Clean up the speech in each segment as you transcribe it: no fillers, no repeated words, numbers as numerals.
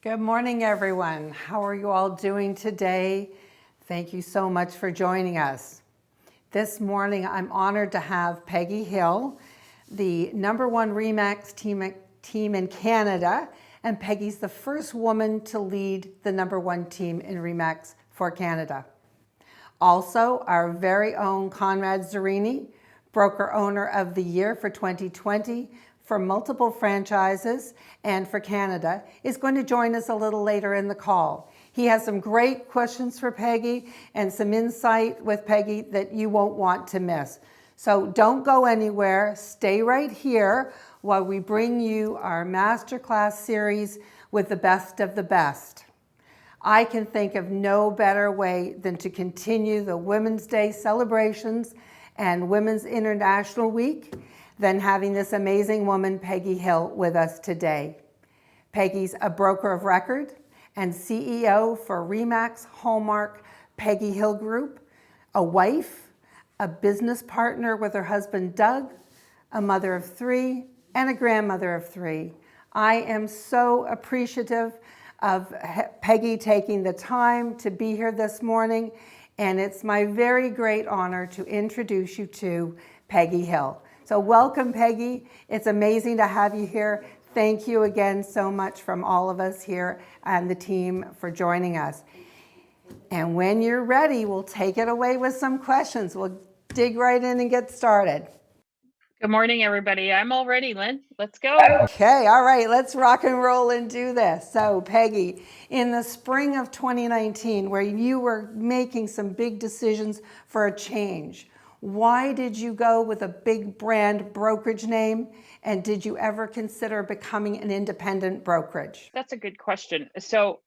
Good morning, everyone. How are you all doing today? Thank you so much for joining us. This morning, I'm honored to have Peggy Hill, the #1 ReMax team in Canada, and Peggy's the first woman to lead the #1 team in ReMax for Canada. Also, our very own Conrad Zurini, Broker Owner of the Year for 2020, for multiple franchises and for Canada, is going to join us a little later in the call. He has some great questions for Peggy and some insight with Peggy that you won't want to miss. So don't go anywhere, stay right here while we bring you our Masterclass series with the best of the best. I can think of no better way than to continue the Women's Day celebrations and Women's International Week than having this amazing woman, Peggy Hill, with us today. Peggy's a broker of record and CEO for ReMax Hallmark Peggy Hill Group, a wife, a business partner with her husband Doug, a mother of 3, and a grandmother of 3. I am so appreciative of Peggy taking the time to be here this morning, and it's my very great honor to introduce you to Peggy Hill. So welcome, Peggy. It's amazing to have you here. Thank you again so much from all of us here and the team for joining us. And when you're ready, we'll take it away with some questions. We'll dig right in and get started. Good morning, everybody. I'm all ready, Lynn. Let's go. Okay, all right, let's rock and roll and do this. So, Peggy, in the spring of 2019, where you were making some big decisions for a change, why did you go with a big brand brokerage name? And did you ever consider becoming an independent brokerage? That's a good question. So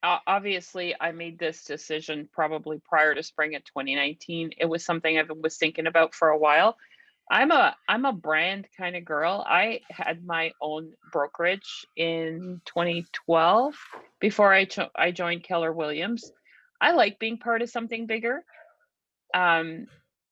obviously, I made this decision probably prior to spring of 2019. It was something I was thinking about for a while. I'm a brand kind of girl. I had my own brokerage in 2012 before I joined Keller Williams. I like being part of something bigger. And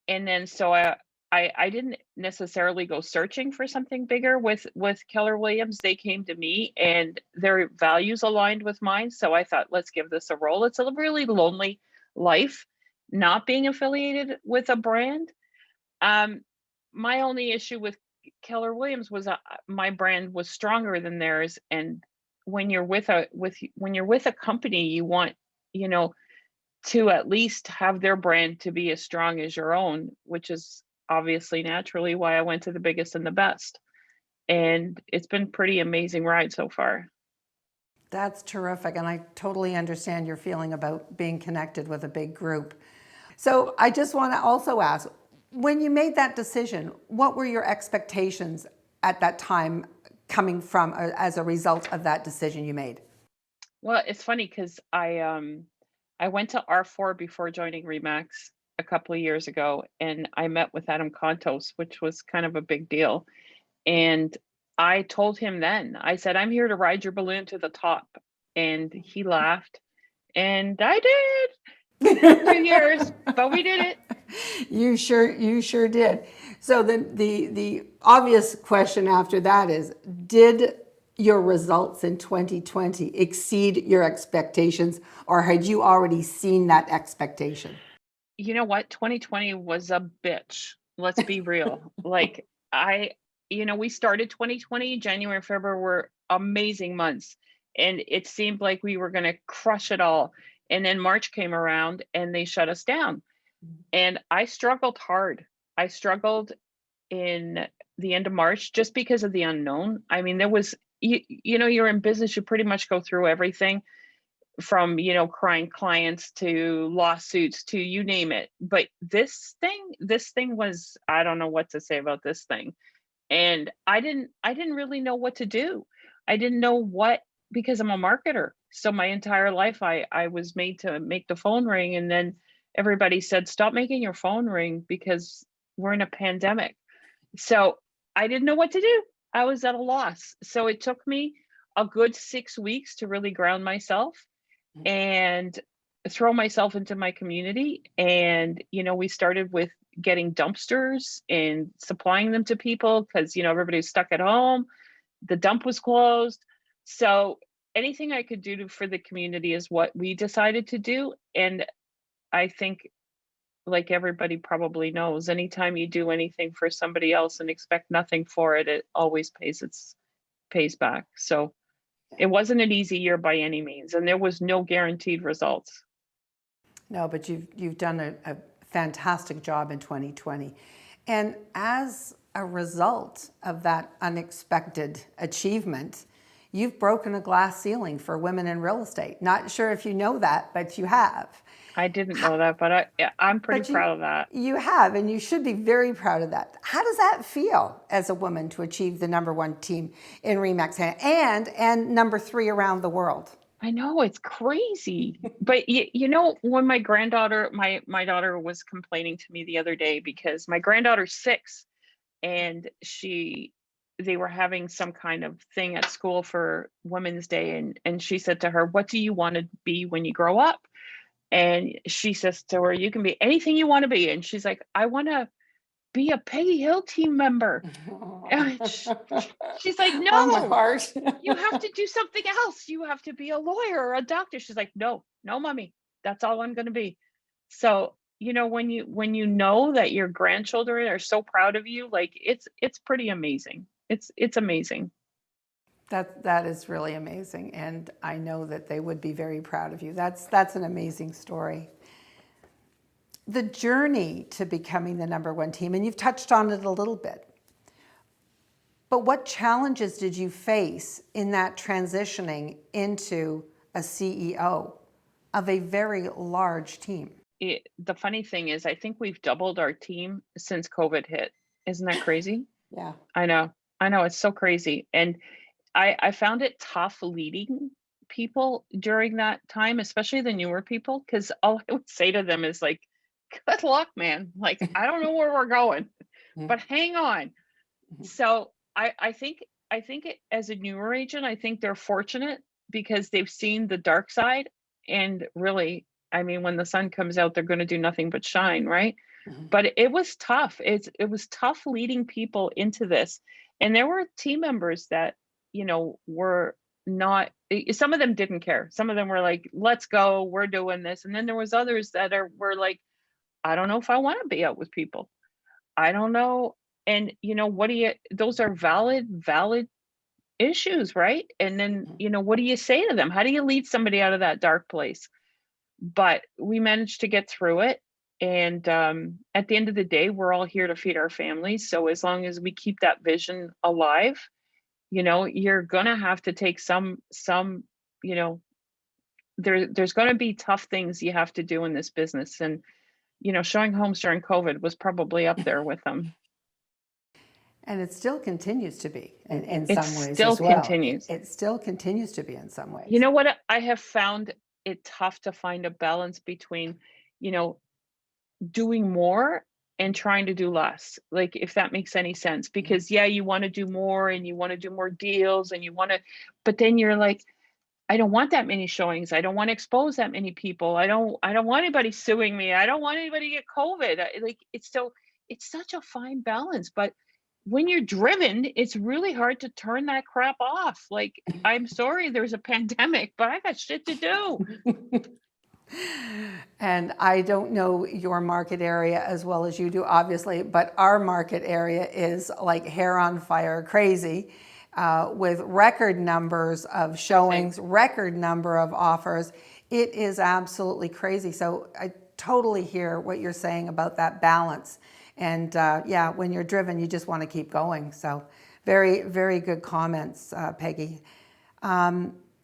then so I didn't necessarily go searching for something bigger with Keller Williams. They came to me and their values aligned with mine. So I thought, let's give this a roll. It's a really lonely life not being affiliated with a brand. My only issue with Keller Williams was my brand was stronger than theirs. And when you're with a company, you want, to at least have their brand to be as strong as your own, which is obviously naturally why I went to the biggest and the best. And it's been pretty amazing ride so far. That's terrific. And I totally understand your feeling about being connected with a big group. So I just want to also ask, when you made that decision, what were your expectations at that time coming from as a result of that decision you made? Well, it's funny because I went to R4 before joining ReMax a couple of years ago, and I met with Adam Contos, which was kind of a big deal. And I told him then, I said, I'm here to ride your balloon to the top. And he laughed, and I did. It took 2 years, but we did it. You sure did. So the obvious question after that is, did your results in 2020 exceed your expectations, or had you already seen that expectation? You know what? 2020 was a bitch. Let's be real. We started 2020, January and February were amazing months. And it seemed like we were going to crush it all. And then March came around and they shut us down. And I struggled hard. I struggled in the end of March just because of the unknown. I mean, there was, you're in business, you pretty much go through everything from, crying clients to lawsuits to you name it. But this thing was, I don't know what to say about this thing. And I didn't really know what to do. I didn't know what, because I'm a marketer. So my entire life, I was made to make the phone ring. And then everybody said, stop making your phone ring because we're in a pandemic. So I didn't know what to do. I was at a loss. So it took me a good 6 weeks to really ground myself and throw myself into my community. And, we started with getting dumpsters and supplying them to people because, everybody's stuck at home. The dump was closed. So anything I could do for the community is what we decided to do. And I think, like everybody probably knows, anytime you do anything for somebody else and expect nothing for it, it always pays back. So it wasn't an easy year by any means, and there was no guaranteed results. No, but you've done a fantastic job in 2020. And as a result of that unexpected achievement, you've broken a glass ceiling for women in real estate. Not sure if you know that, but you have. I didn't know that, but I'm pretty proud of that. You have, and you should be very proud of that. How does that feel as a woman to achieve the #1 team in ReMax and number 3 around the world? I know, it's crazy. But you know, when my granddaughter, my daughter was complaining to me the other day because my granddaughter's 6 and they were having some kind of thing at school for Women's Day, and she said to her, "What do you want to be when you grow up?" And she says to her, "You can be anything you want to be." And she's like, "I want to be a Peggy Hill team member." And she's like, Oh, my "No, heart. you have to do something else. You have to be a lawyer or a doctor." She's like, "No, no, mommy, that's all I'm going to be." So, you know, when you know that your grandchildren are so proud of you, like it's pretty amazing. It's amazing. That is really amazing, and I know that they would be very proud of you. That's an amazing story. The journey to becoming the #1 team, and you've touched on it a little bit, but what challenges did you face in that transitioning into a CEO of a very large team? The funny thing is, I think we've doubled our team since COVID hit. Isn't that crazy? Yeah. I know. It's so crazy. And I found it tough leading people during that time, especially the newer people, because all I would say to them is like, "Good luck, man. Like, I don't know where we're going, but hang on." So as a newer agent, I think they're fortunate because they've seen the dark side. And really, I mean, when the sun comes out, they're going to do nothing but shine, right? But it was tough. It was tough leading people into this. And there were team members that, you know, were not, some of them didn't care. Some of them were like, "Let's go, we're doing this." And then there was others that were like, "I don't know if I want to be out with people. I don't know." And you know, those are valid issues, right? And then, you know, what do you say to them? How do you lead somebody out of that dark place? But we managed to get through it. And at the end of the day, we're all here to feed our families. So as long as we keep that vision alive, you know, you're gonna have to take you know, there's gonna be tough things you have to do in this business. And, you know, showing homes during COVID was probably up there with them. And it still continues to be in It some ways still as well. continues. It still continues to be in some ways. You know what? I have found it tough to find a balance between, you know, doing more and trying to do less. Like, if that makes any sense, because yeah, you want to do more and you want to do more deals and but then you're like, "I don't want that many showings. I don't want to expose that many people. I don't want anybody suing me. I don't want anybody to get COVID." Like, it's such a fine balance. But when you're driven, it's really hard to turn that crap off. Like, I'm sorry there's a pandemic, but I got shit to do. And I don't know your market area as well as you do, obviously, but our market area is like hair on fire crazy, with record numbers of showings, record number of offers. It is absolutely crazy. So I totally hear what you're saying about that balance. And yeah, when you're driven, you just want to keep going. So very, very good comments, Peggy.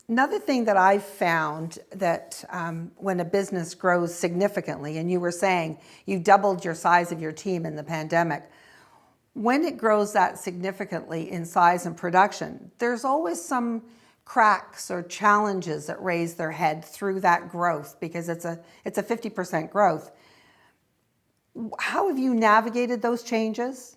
Another thing that I've found that when a business grows significantly, and you were saying you doubled your size of your team in the pandemic, when it grows that significantly in size and production, there's always some cracks or challenges that raise their head through that growth because it's a 50% growth. How have you navigated those changes?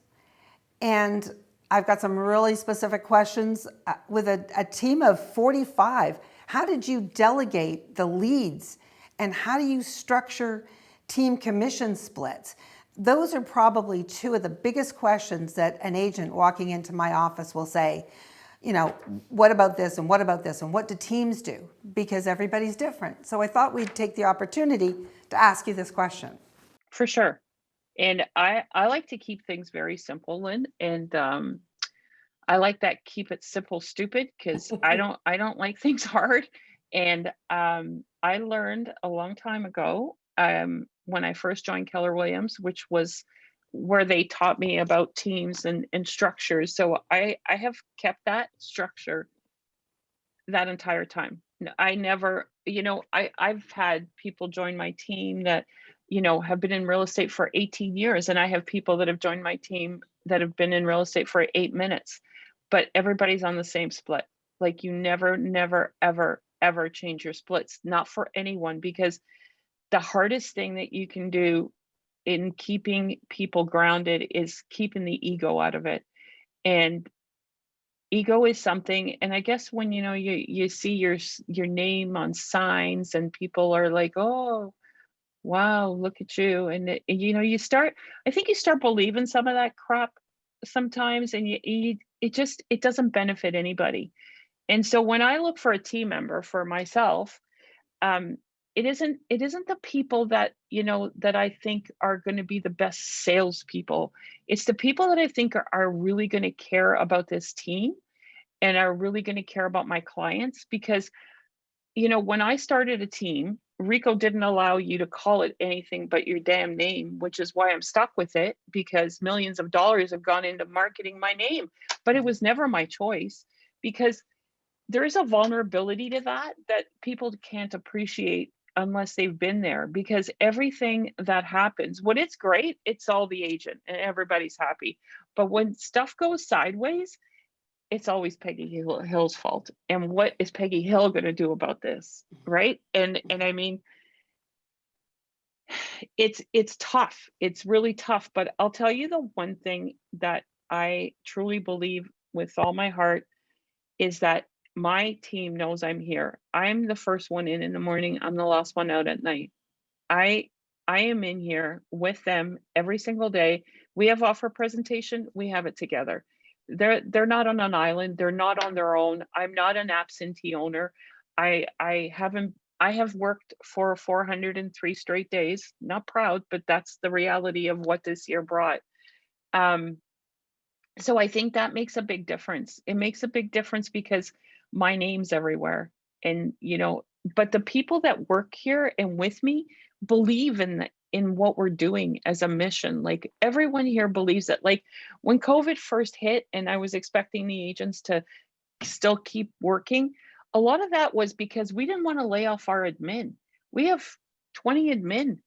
And I've got some really specific questions. With a team of 45, how did you delegate the leads? And how do you structure team commission splits? Those are probably two of the biggest questions that an agent walking into my office will say. what about this and what about this and what do teams do? Because everybody's different. So I thought we'd take the opportunity to ask you this question. For sure. And I like to keep things very simple, Lynn. And I like that keep it simple, stupid, because I don't like things hard. And I learned a long time ago when I first joined Keller Williams, which was where they taught me about teams and structures. So I have kept that structure that entire time. I never, I've had people join my team that, have been in real estate for 18 years. And I have people that have joined my team that have been in real estate for 8 minutes, but everybody's on the same split. Like you never, ever change your splits, not for anyone, because the hardest thing that you can do in keeping people grounded is keeping the ego out of it. And ego is something, and I guess when you see your name on signs and people are like, oh wow, look at you, and you start, I think you start believing some of that crap sometimes, and it doesn't benefit anybody. And so when I look for a team member for myself, um it isn't the people that that I think are going to be the best salespeople. It's the people that I think are really going to care about this team and are really going to care about my clients. Because when I started a team, Rico didn't allow you to call it anything but your damn name, which is why I'm stuck with it, because millions of dollars have gone into marketing my name. But it was never my choice, because there is a vulnerability to that people can't appreciate unless they've been there. Because everything that happens, when it's great, it's all the agent and everybody's happy. But when stuff goes sideways, it's always Peggy Hill's fault. And what is Peggy Hill going to do about this? Right. And I mean, it's tough. It's really tough. But I'll tell you the one thing that I truly believe with all my heart is that my team knows I'm here. I'm the first one in the morning. I'm the last one out at night. I am in here with them every single day. We have offer presentation. We have it together. They're not on an island. They're not on their own. I'm not an absentee owner. I have worked for 403 straight days. Not proud, but that's the reality of what this year brought. So I think that makes a big difference. It makes a big difference because my name's everywhere. And but the people that work here and with me believe in what we're doing as a mission. Like everyone here believes it. Like when COVID first hit and I was expecting the agents to still keep working, a lot of that was because we didn't want to lay off our admin. We have 20 admin,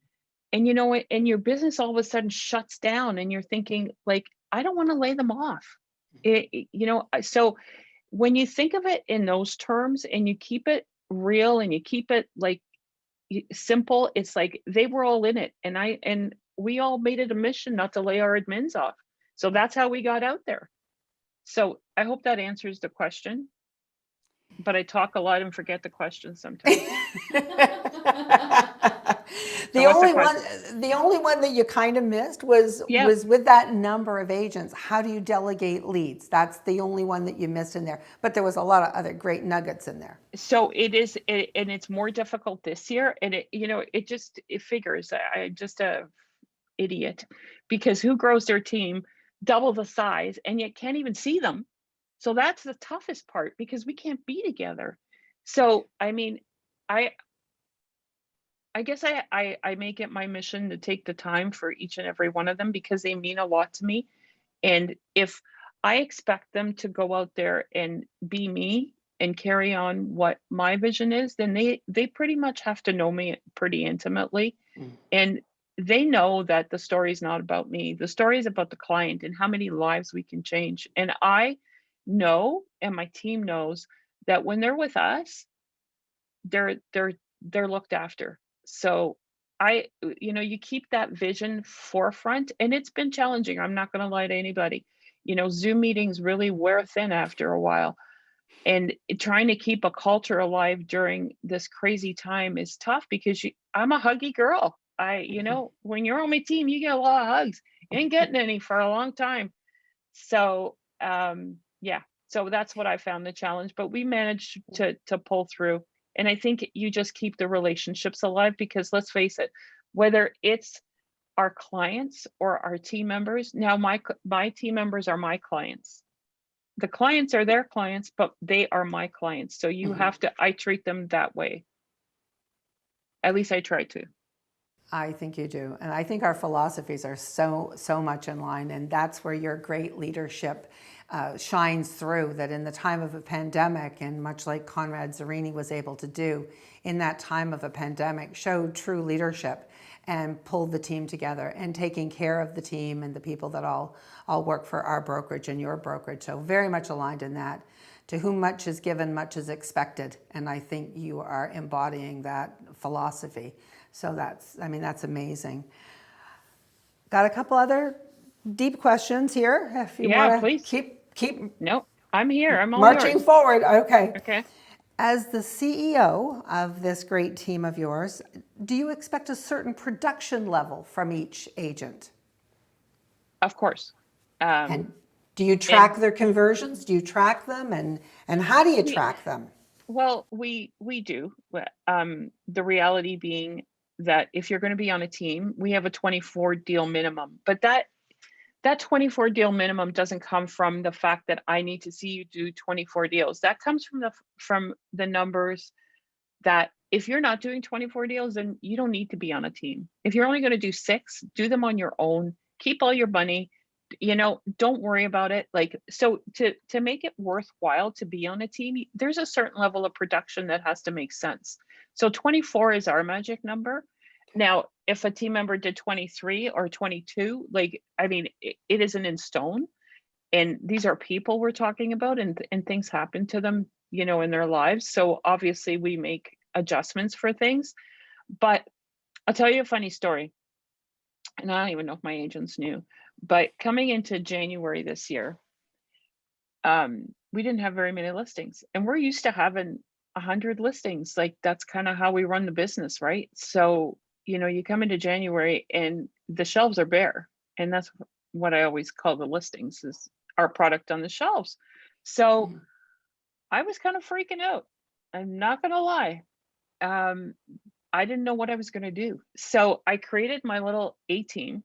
and and your business all of a sudden shuts down and you're thinking like, I don't want to lay them off. So when you think of it in those terms and you keep it real and you keep it like simple, it's like they were all in it, and we all made it a mission not to lay our admins off. So that's how we got out there. So I hope that answers the question, but I talk a lot and forget the question sometimes. The only one that you kind of missed was with that number of agents. How do you delegate leads? That's the only one that you missed in there. But there was a lot of other great nuggets in there. So and it's more difficult this year. And it figures. I just a idiot, because who grows their team double the size and yet can't even see them? So that's the toughest part, because we can't be together. So I mean, I guess I make it my mission to take the time for each and every one of them, because they mean a lot to me. And if I expect them to go out there and be me and carry on what my vision is, then they pretty much have to know me pretty intimately. And they know that the story is not about me. The story is about the client and how many lives we can change. And I know, and my team knows, that when they're with us, they're looked after. So you keep that vision forefront, and it's been challenging. I'm not going to lie to anybody. Zoom meetings really wear thin after a while, and trying to keep a culture alive during this crazy time is tough, because I'm a huggy girl. When you're on my team, you get a lot of hugs. You ain't getting any for a long time. So, yeah. So that's what I found the challenge, but we managed to pull through. And I think you just keep the relationships alive, because let's face it, whether it's our clients or our team members, now my team members are my clients. The clients are their clients, but they are my clients. So you have to, I treat them that way. At least I try to. I think you do. And I think our philosophies are so much in line. And that's where your great leadership shines through, that in the time of a pandemic, and much like Conrad Zurini was able to do in that time of a pandemic, showed true leadership and pulled the team together and taking care of the team and the people that all work for our brokerage and your brokerage. So very much aligned in that. To whom much is given, much is expected. And I think you are embodying that philosophy. So that's amazing. Got a couple other deep questions here. If you want to please. keep Nope, I'm here. I'm all marching yours. forward. Okay. Okay. As the CEO of this great team of yours, do you expect a certain production level from each agent? Of course. And do you track their conversions? Do you track them? And how do you track them? Well, we do. The reality being that if you're going to be on a team, we have a 24 deal minimum, but that 24 deal minimum doesn't come from the fact that I need to see you do 24 deals. That comes from the numbers that if you're not doing 24 deals, then you don't need to be on a team. If you're only going to do 6, do them on your own. Keep all your money. Don't worry about it. Like, so to make it worthwhile to be on a team, there's a certain level of production that has to make sense. So 24 is our magic number. Now, if a team member did 23 or 22, it isn't in stone. And these are people we're talking about, and things happen to them, in their lives. So obviously we make adjustments for things. But I'll tell you a funny story. And I don't even know if my agents knew, but coming into January this year, we didn't have very many listings, and we're used to having 100 listings. Like, that's kind of how we run the business, right? So, you come into January and the shelves are bare, and that's what I always call the listings, is our product on the shelves. So I was kind of freaking out. I'm not going to lie. I didn't know what I was going to do. So I created my little A team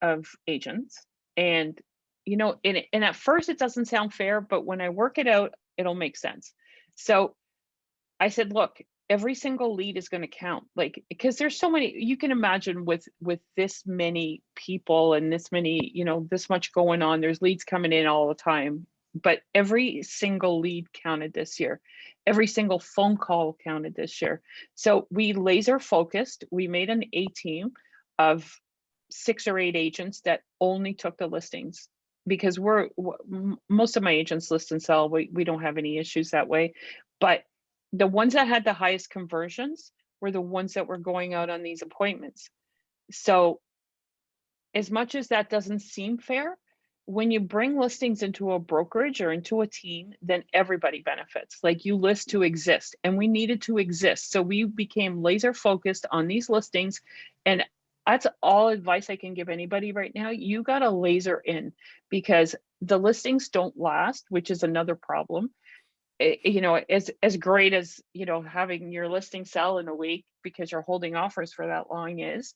of agents, and and at first it doesn't sound fair, but when I work it out, it'll make sense. So I said, look, every single lead is going to count, like, because there's so many. You can imagine with this many people and this many, this much going on, there's leads coming in all the time, but every single lead counted this year. Every single phone call counted this year. So we laser focused. We made an A team of 6 or 8 agents that only took the listings, because most of my agents list and sell. We don't have any issues that way. But the ones that had the highest conversions were the ones that were going out on these appointments. So as much as that doesn't seem fair, when you bring listings into a brokerage or into a team, then everybody benefits. Like, you list to exist, and we needed to exist. So we became laser focused on these listings. And that's all advice I can give anybody right now. You got to laser in, because the listings don't last, which is another problem. As great as, having your listing sell in a week because you're holding offers for that long is,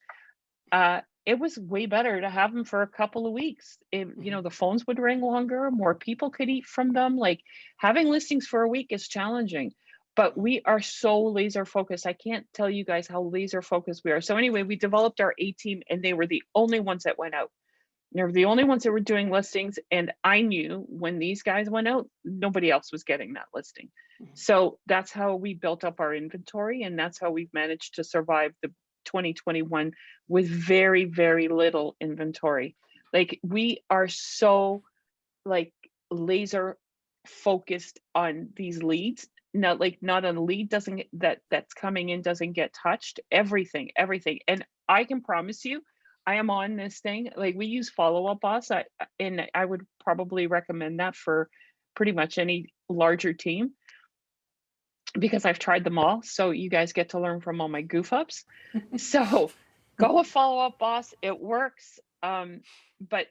it was way better to have them for a couple of weeks. The phones would ring longer, more people could eat from them. Like, having listings for a week is challenging, but we are so laser focused. I can't tell you guys how laser focused we are. So anyway, we developed our A team, and they were the only ones that went out. They were the only ones that were doing listings. And I knew when these guys went out, nobody else was getting that listing. So that's how we built up our inventory. And that's how we've managed to survive the 2021 with very, very little inventory. Like, we are so, like, laser focused on these leads. Not on a lead that's coming in doesn't get touched. Everything. And I can promise you, I am on this thing. Like, we use Follow Up Boss, and I would probably recommend that for pretty much any larger team, because I've tried them all. So you guys get to learn from all my goof ups. So go with Follow Up Boss. It works. But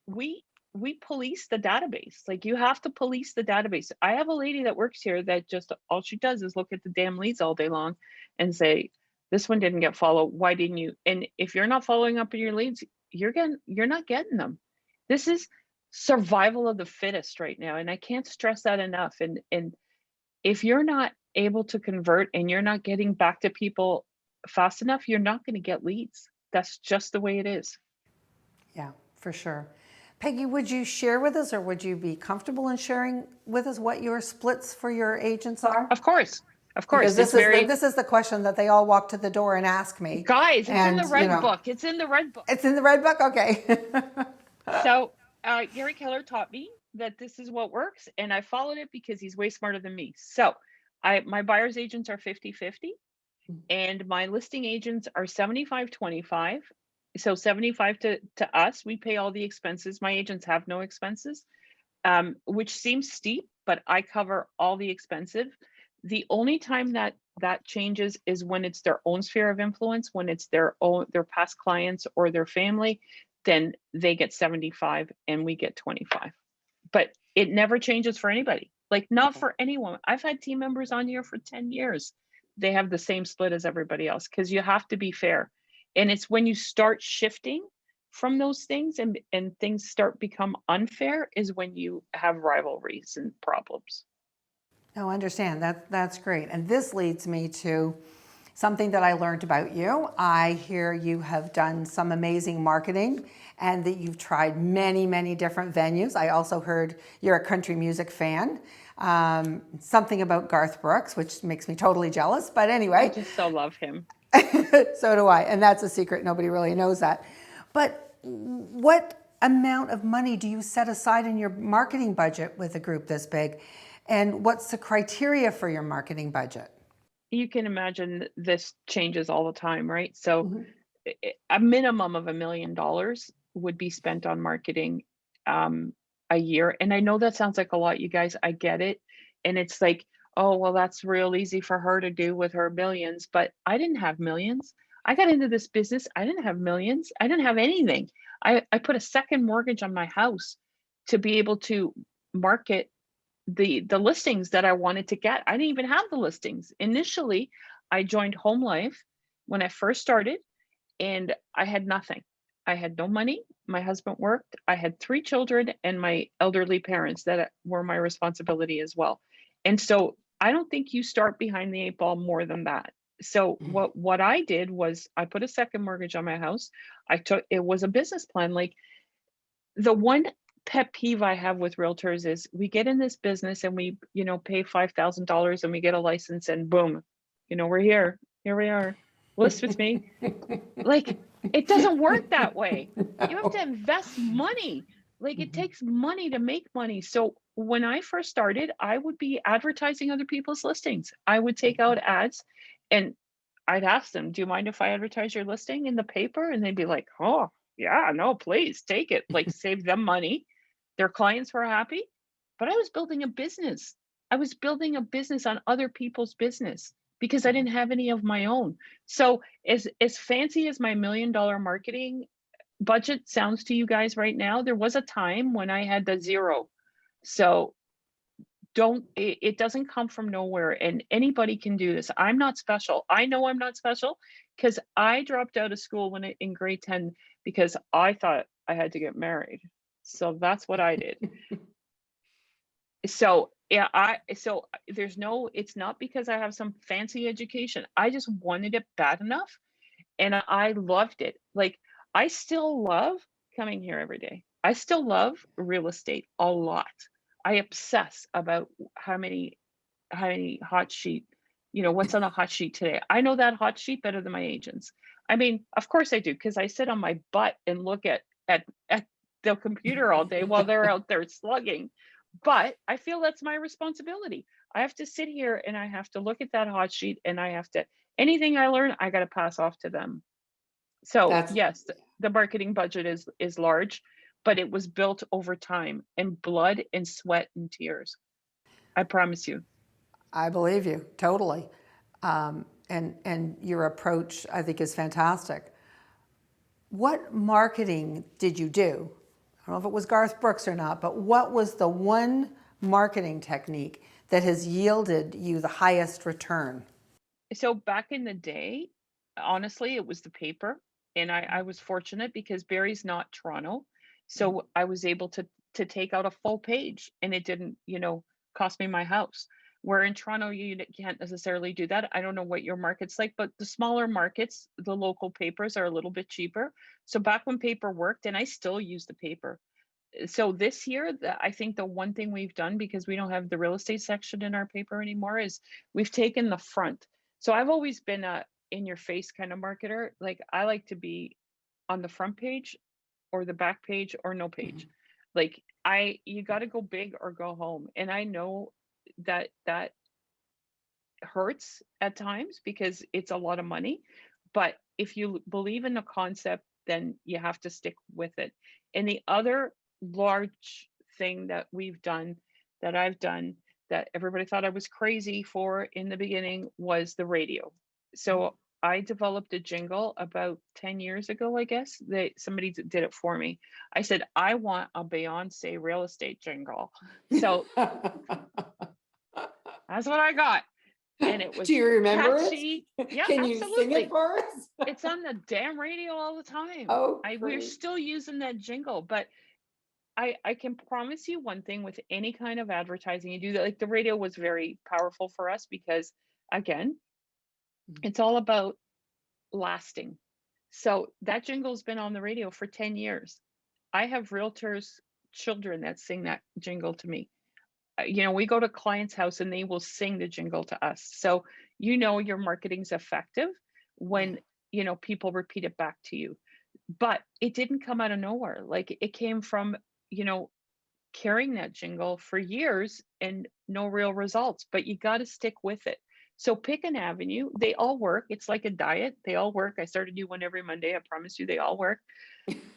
we we police the database. Like, you have to police the database. I have a lady that works here that just all she does is look at the damn leads all day long and say, this one didn't get followed. Why didn't you? And if you're not following up on your leads, you're not getting them. This is survival of the fittest right now. And I can't stress that enough. And if you're not able to convert and you're not getting back to people fast enough, you're not going to get leads. That's just the way it is. Yeah, for sure. Peggy, would you share with us, or would you be comfortable in sharing with us what your splits for your agents are? Of course. Of Because course. this is the question that they all walk to the door and ask me. Guys, it's in And, the red book. It's in the red book. It's in the red book? Okay. So Gary Keller taught me that this is what works, and I followed it because he's way smarter than me. So my buyer's agents are 50-50, and my listing agents are 75-25. So 75 to us, we pay all the expenses. My agents have no expenses, which seems steep, but I cover all the expensive. The only time that changes is when it's their own sphere of influence, when it's their past clients or their family, then they get 75 and we get 25. But it never changes for anybody. Like, not for anyone. I've had team members on here for 10 years. They have the same split as everybody else, because you have to be fair. And it's when you start shifting from those things and things start become unfair is when you have rivalries and problems. No, I understand. That's great. And this leads me to something that I learned about you. I hear you have done some amazing marketing and that you've tried many, many different venues. I also heard you're a country music fan. Something about Garth Brooks, which makes me totally jealous. But anyway. I just so love him. So do I. And that's a secret. Nobody really knows that. But what amount of money do you set aside in your marketing budget with a group this big? And what's the criteria for your marketing budget? You can imagine this changes all the time, right? So a minimum of $1 million would be spent on marketing a year. And I know that sounds like a lot, you guys. I get it. And it's like, oh, well, that's real easy for her to do with her millions. But I didn't have millions. I got into this business. I didn't have millions. I didn't have anything. I put a second mortgage on my house to be able to market the listings that I wanted to get. I didn't even have the listings. Initially, I joined Home Life when I first started, and I had nothing. I had no money. My husband worked. I had 3 children and my elderly parents that were my responsibility as well. And so I don't think you start behind the 8 ball more than that. So what I did was I put a second mortgage on my house. It was a business plan. Like, the one pet peeve I have with realtors is we get in this business and we, pay $5,000 and we get a license and boom, we're here. Here we are. List with me. Like, it doesn't work that way. You have to invest money. Like, it takes money to make money. So when I first started, I would be advertising other people's listings. I would take out ads and I'd ask them, do you mind if I advertise your listing in the paper? And they'd be like, oh, yeah, no, please take it. Like, save them money. Their clients were happy. But I was building a business. I was building a business on other people's business because I didn't have any of my own. So as fancy as my $1 million marketing budget sounds to you guys right now, there was a time when I had the zero. So it doesn't come from nowhere, and anybody can do this. I'm not special. I know I'm not special because I dropped out of school in grade 10 because I thought I had to get married. So that's what I did. So yeah, it's not because I have some fancy education. I just wanted it bad enough and I loved it. Like, I still love coming here every day. I still love real estate a lot. I obsess about how many hot sheet, what's on a hot sheet today. I know that hot sheet better than my agents. I mean, of course I do, because I sit on my butt and look at the computer all day while they're out there slugging. But I feel that's my responsibility. I have to sit here and I have to look at that hot sheet, and anything I learn, I got to pass off to them. So yes, the marketing budget is large, but it was built over time and blood and sweat and tears. I promise you. I believe you totally. And your approach, I think, is fantastic. What marketing did you do? don't know if it was Garth Brooks or not, but what was the one marketing technique that has yielded you the highest return? So back in the day, honestly, it was the paper. And I was fortunate because Barrie's not Toronto. So I was able to take out a full page and it didn't, cost me my house. Where in Toronto, you can't necessarily do that. I don't know what your market's like, but the smaller markets, the local papers are a little bit cheaper. So back when paper worked, and I still use the paper. So this year, I think the one thing we've done, because we don't have the real estate section in our paper anymore, is we've taken the front. So I've always been a in your face kind of marketer. Like I like to be on the front page or the back page or no page. Like you got to go big or go home. And I know that hurts at times because it's a lot of money, but if you believe in the concept, then you have to stick with it. And the other large thing that I've done that everybody thought I was crazy for in the beginning was the radio. So I developed a jingle about 10 years ago, I guess. Somebody did it for me. I said, I want a Beyonce real estate jingle. So that's what I got. And it was Do you remember catchy. it? Yeah, Can you sing absolutely. it for us? It's on the damn radio all the time. Oh, We're great. still using that jingle, but I can promise you one thing with any kind of advertising you do that, like the radio was very powerful for us because again, it's all about lasting. So that jingle's been on the radio for 10 years. I have realtors' children that sing that jingle to me. We go to clients' house and they will sing the jingle to us. So your marketing's effective when people repeat it back to you. But it didn't come out of nowhere. Like it came from carrying that jingle for years and no real results. But you got to stick with it. So pick an avenue. They all work. It's like a diet. They all work. I started you one every Monday. I promise you, they all work.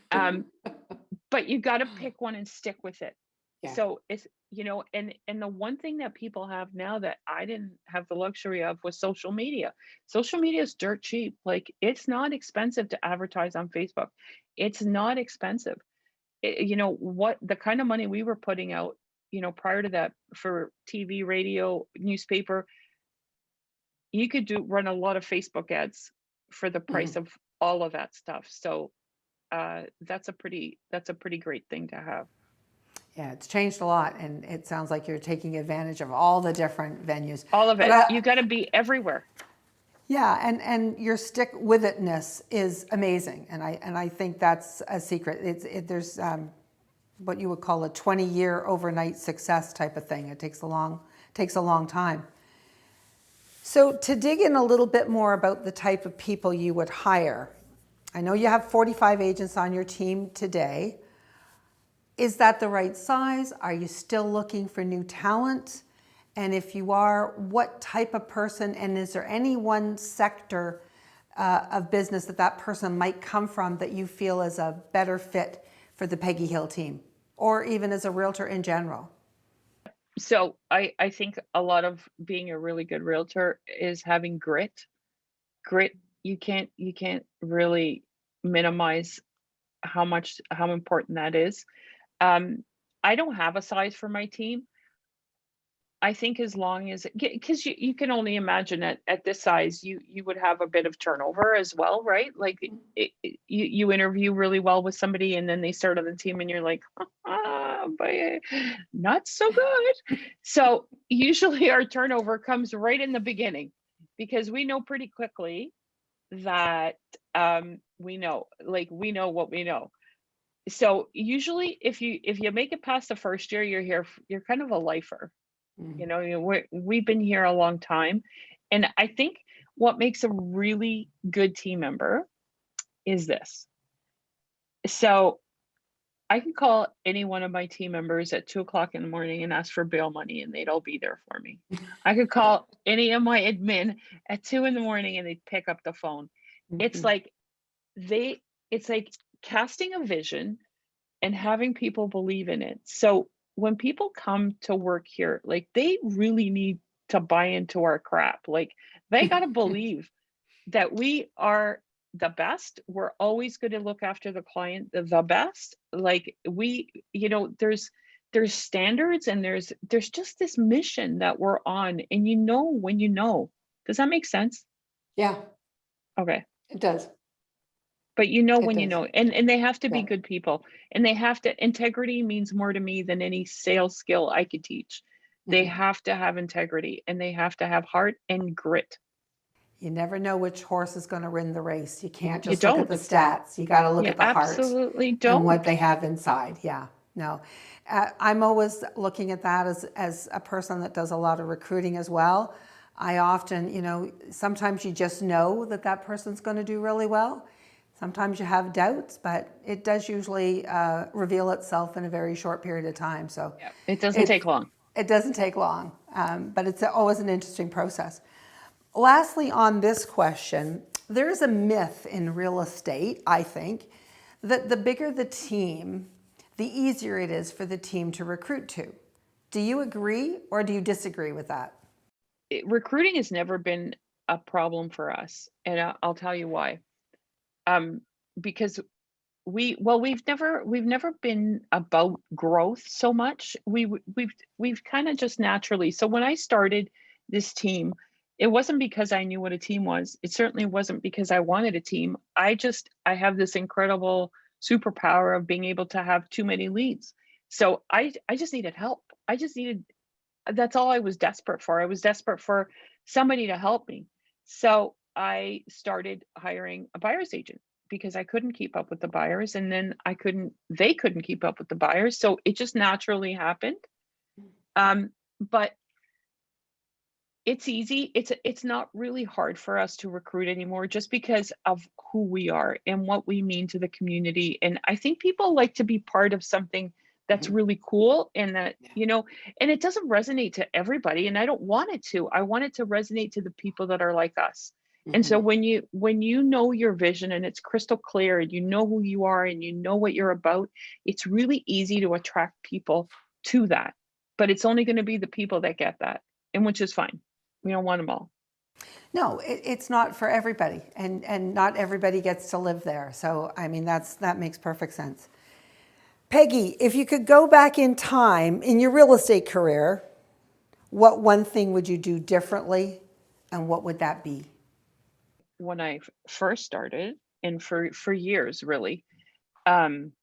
But you got to pick one and stick with it. Yeah. So it's and the one thing that people have now that I didn't have the luxury of was social media. Social media is dirt cheap. Like it's not expensive to advertise on Facebook. It's not expensive. What the kind of money we were putting out, prior to that for TV, radio, newspaper, you could run a lot of Facebook ads for the price of all of that stuff. So that's a pretty great thing to have. Yeah, it's changed a lot, and it sounds like you're taking advantage of all the different venues. All of it. You got to be everywhere. Yeah, and your stick with itness is amazing, and I think that's a secret. There's what you would call a 20-year overnight success type of thing. It takes a long time. So to dig in a little bit more about the type of people you would hire, I know you have 45 agents on your team today. Is that the right size? Are you still looking for new talent? And if you are, what type of person, and is there any one sector of business that person might come from that you feel is a better fit for the Peggy Hill team, or even as a realtor in general? So I think a lot of being a really good realtor is having grit. Grit, you can't really minimize how important that is. I don't have a size for my team. I think as long as, because you can only imagine at this size, you would have a bit of turnover as well, right? Like you interview really well with somebody and then they start on the team and you're like, but not so good. So usually our turnover comes right in the beginning because we know pretty quickly that we know what we know. So usually if you make it past the first year, you're kind of a lifer. We've been here a long time. And I think what makes a really good team member is this. So I can call any one of my team members at 2:00 in the morning and ask for bail money and they'd all be there for me. I could call any of my admin at 2 in the morning and they'd pick up the phone. It's like casting a vision and having people believe in it. So when people come to work here, like they really need to buy into our crap. Like they got to believe that we are the best. We're always going to look after the client the best. Like we, there's standards, and there's just this mission that we're on, and when does that make sense? Yeah, Okay. it does. But It when does. and they have to be Yeah. good people, and integrity means more to me than any sales skill I could teach. They Mhm. have to have integrity, and they have to have heart and grit. You never know which horse is going to win the race. You can't You just look at don't. the stats. You got to look You at the heart absolutely and what don't. they have inside. Yeah, no. I'm always looking at that as a person that does a lot of recruiting as well. I often, sometimes you just know that person's going to do really well. Sometimes you have doubts, but it does usually reveal itself in a very short period of time. So Yeah, it doesn't take long. it doesn't take long, but it's always an interesting process. Lastly, on this question, there is a myth in real estate, I think, that the bigger the team, the easier it is for the team to recruit to. Do you agree or do you disagree with that? Recruiting has never been a problem for us, and I'll tell you why. Because we've never been about growth so much. We've kind of just naturally. So when I started this team, it wasn't because I knew what a team was. It certainly wasn't because I wanted a team. I have this incredible superpower of being able to have too many leads. So I just needed help. That's all I was desperate for. I was desperate for somebody to help me. So I started hiring a buyer's agent because I couldn't keep up with the buyers, and then they couldn't keep up with the buyers. So it just naturally happened. But it's easy. It's not really hard for us to recruit anymore just because of who we are and what we mean to the community. And I think people like to be part of something that's really cool, and that, and it doesn't resonate to everybody, and I don't want it to. I want it to resonate to the people that are like us. And so when you know your vision and it's crystal clear, and you know who you are and you know what you're about, it's really easy to attract people to that. But it's only going to be the people that get that, and which is fine. We don't want them all. No, it's not for everybody, and not everybody gets to live there. So, I mean, that makes perfect sense. Peggy, if you could go back in time in your real estate career, what one thing would you do differently, and what would that be? When I first started, and for years really, um,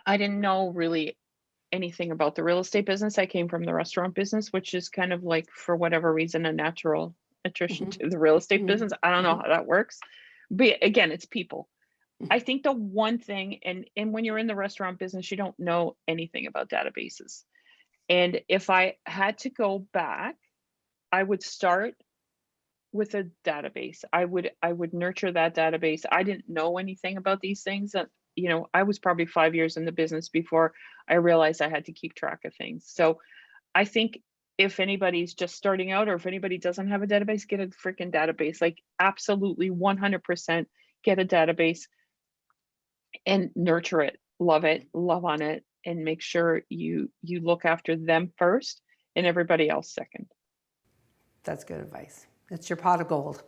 I didn't know really anything about the real estate business. I came from the restaurant business, which is kind of like, for whatever reason, a natural attrition to the real estate business. I don't know how that works. But again, it's people. I think the one thing, and when you're in the restaurant business, you don't know anything about databases. And if I had to go back, I would start with a database. I would nurture that database. I didn't know anything about these things. That, I was probably 5 years in the business before I realized I had to keep track of things. So I think if anybody's just starting out, or if anybody doesn't have a database, get a freaking database. Like, absolutely 100% get a database and nurture it, love on it, and make sure you look after them first and everybody else second. That's good advice. It's your pot of gold.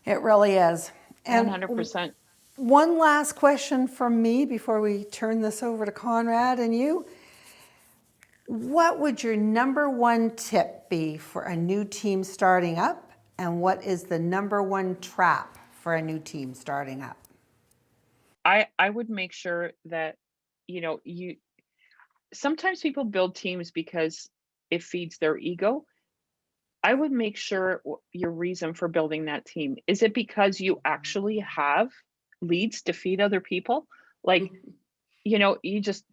It really is. And 100%. one last question from me before we turn this over to Conrad and you. What would your number one tip be for a new team starting up? And what is the number one trap for a new team starting up? I would make sure that, you sometimes people build teams because it feeds their ego. I would make sure your reason for building that team, is it because you actually have leads to feed other people? Like, you just,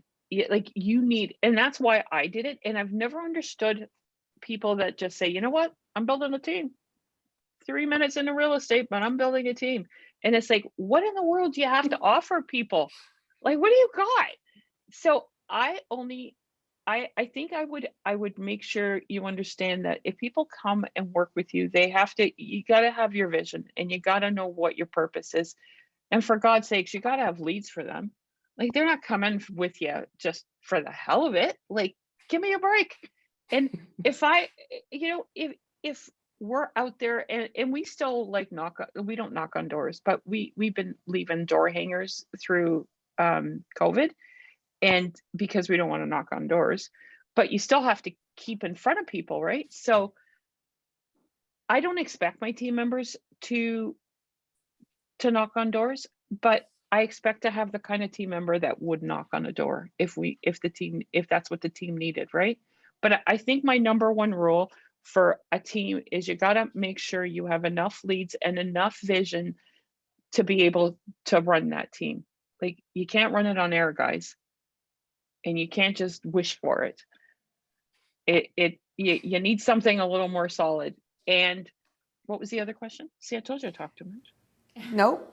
like, you need, and that's why I did it. And I've never understood people that just say, you know what, I'm building a team. 3 minutes into real estate, but I'm building a team. And it's like, what in the world do you have to offer people? Like, what do you got? So I think I would make sure you understand that if people come and work with you, you got to have your vision, and you got to know what your purpose is. And for God's sakes, you got to have leads for them. Like, they're not coming with you just for the hell of it. Like, give me a break. And if I, if we're out there, and we still like we don't knock on doors, but we've been leaving door hangers through COVID, and because we don't want to knock on doors, but you still have to keep in front of people, right? So I don't expect my team members to knock on doors, but I expect to have the kind of team member that would knock on a door if that's what the team needed, right? But I think my number one rule for a team is you got to make sure you have enough leads and enough vision to be able to run that team. Like, you can't run it on air, guys, and you can't just wish for it. You need something a little more solid. And what was the other question? See, I told you I talked too much. Nope.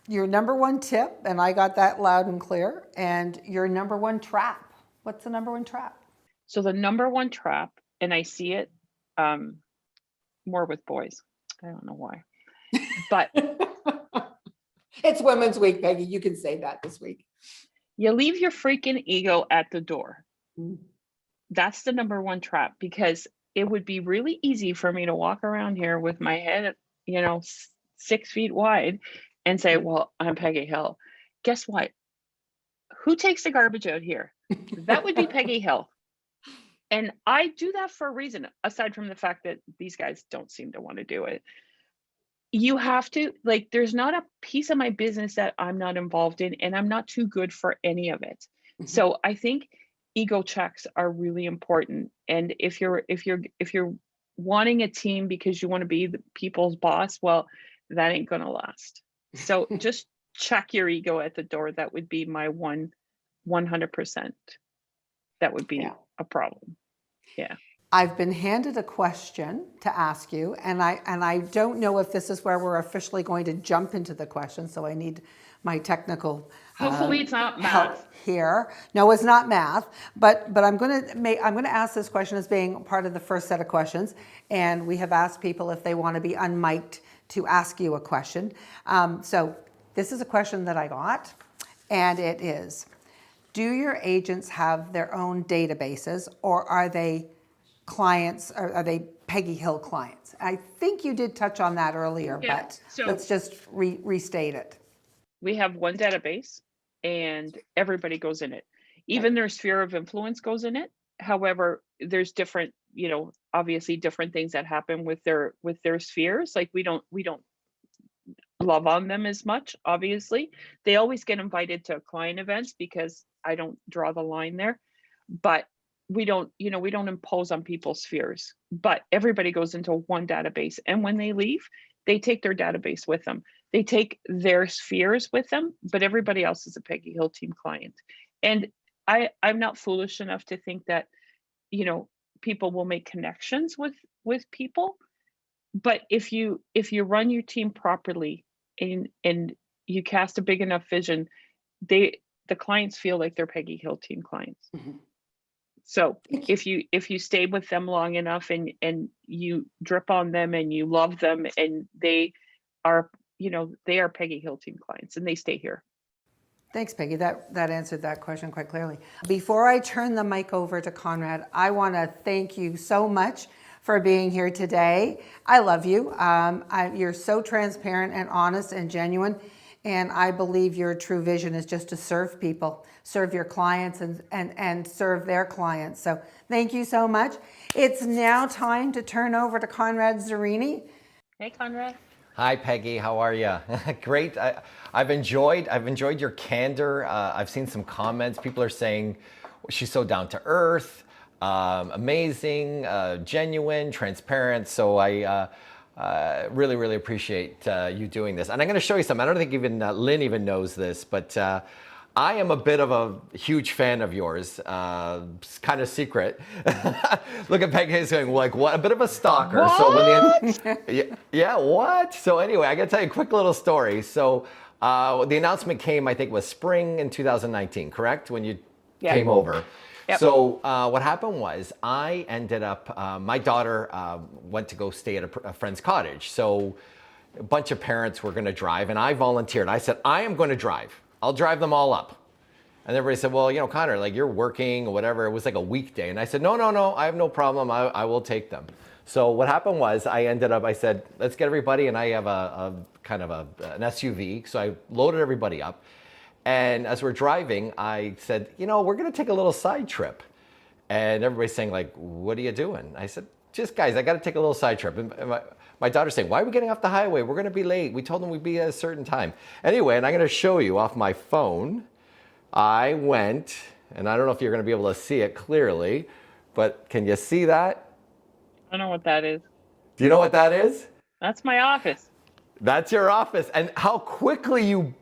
Your number one tip, and I got that loud and clear, and your number one trap. What's the number one trap? So the number one trap, and I see it more with boys. I don't know why, but It's Women's Week, Peggy. You can say that this week. you leave your freaking ego at the door. Mm. That's the number one trap, because it would be really easy for me to walk around here with my head, 6 feet wide and say, well, I'm Peggy Hill. Guess what? Who takes the garbage out here? That would be Peggy Hill. And I do that for a reason, aside from the fact that these guys don't seem to want to do it. You have to, like, there's not a piece of my business that I'm not involved in, and I'm not too good for any of it. Mhm. So I think ego checks are really important. And if you're wanting a team because you want to be the people's boss, well, that ain't gonna last. So just check your ego at the door. That would be my 100%. That would be Yeah. a problem. Yeah. I've been handed a question to ask you, and I don't know if this is where we're officially going to jump into the question, so I need my technical Hopefully it's not help math. here. No, it's not math, but I'm going to ask this question as being part of the first set of questions, and we have asked people if they want to be unmiked to ask you a question. So this is a question that I got, and it is: do your agents have their own databases, or are they clients, or are they Peggy Hill clients? I think you did touch on that earlier, Yeah, but so- let's just restate it. We have one database and everybody goes in it. Even their sphere of influence goes in it. However, there's different, obviously different things that happen with their spheres. Like, we don't love on them as much, obviously. They always get invited to client events because I don't draw the line there. But we don't impose on people's spheres. But everybody goes into one database, and when they leave, they take their database with them. They take their spheres with them, but everybody else is a Peggy Hill team client. And I'm not foolish enough to think that, people will make connections with people. But if you run your team properly and you cast a big enough vision, the clients feel like they're Peggy Hill team clients. Mhm. So if you stay with them long enough and you drip on them and you love them, and they are Peggy Hill team clients, and they stay here. Thanks, Peggy. That answered that question quite clearly. Before I turn the mic over to Conrad, I want to thank you so much for being here today. I love you. You're so transparent and honest and genuine, and I believe your true vision is just to serve people, serve your clients, and serve their clients. So thank you so much. It's now time to turn over to Conrad Zurini. Hey, Conrad. Hi, Peggy. How are you? Great. I've enjoyed your candor. I've seen some comments. People are saying she's so down to earth, amazing, genuine, transparent. So I really, really appreciate you doing this. And I'm going to show you something. I don't think even Lynn even knows this, but I am a bit of a huge fan of yours. It's kind of secret. Look at Peggy going, like, what? A bit of a stalker. What? So when yeah, what? So anyway, I got to tell you a quick little story. So the announcement came, I think, was spring in 2019, correct? When you came over. Yep. So what happened was I ended up, my daughter went to go stay at a friend's cottage. So a bunch of parents were going to drive, and I volunteered. I said, I am going to drive. I'll drive them all up. And everybody said, well, Connor, like, you're working or whatever. It was like a weekday. And I said, no, I have no problem. I will take them. So what happened was I said, let's get everybody, and I have a kind of an SUV. So I loaded everybody up. And as we're driving, I said, we're going to take a little side trip. And everybody's saying, like, what are you doing? I said, just guys, I got to take a little side trip. And my daughter's saying, why are we getting off the highway? We're going to be late. We told them we'd be at a certain time. Anyway, and I'm going to show you off my phone. I went, and I don't know if you're going to be able to see it clearly, but can you see that? I don't know what that is. Do you know what that is? That's my office. That's your office. And how quickly you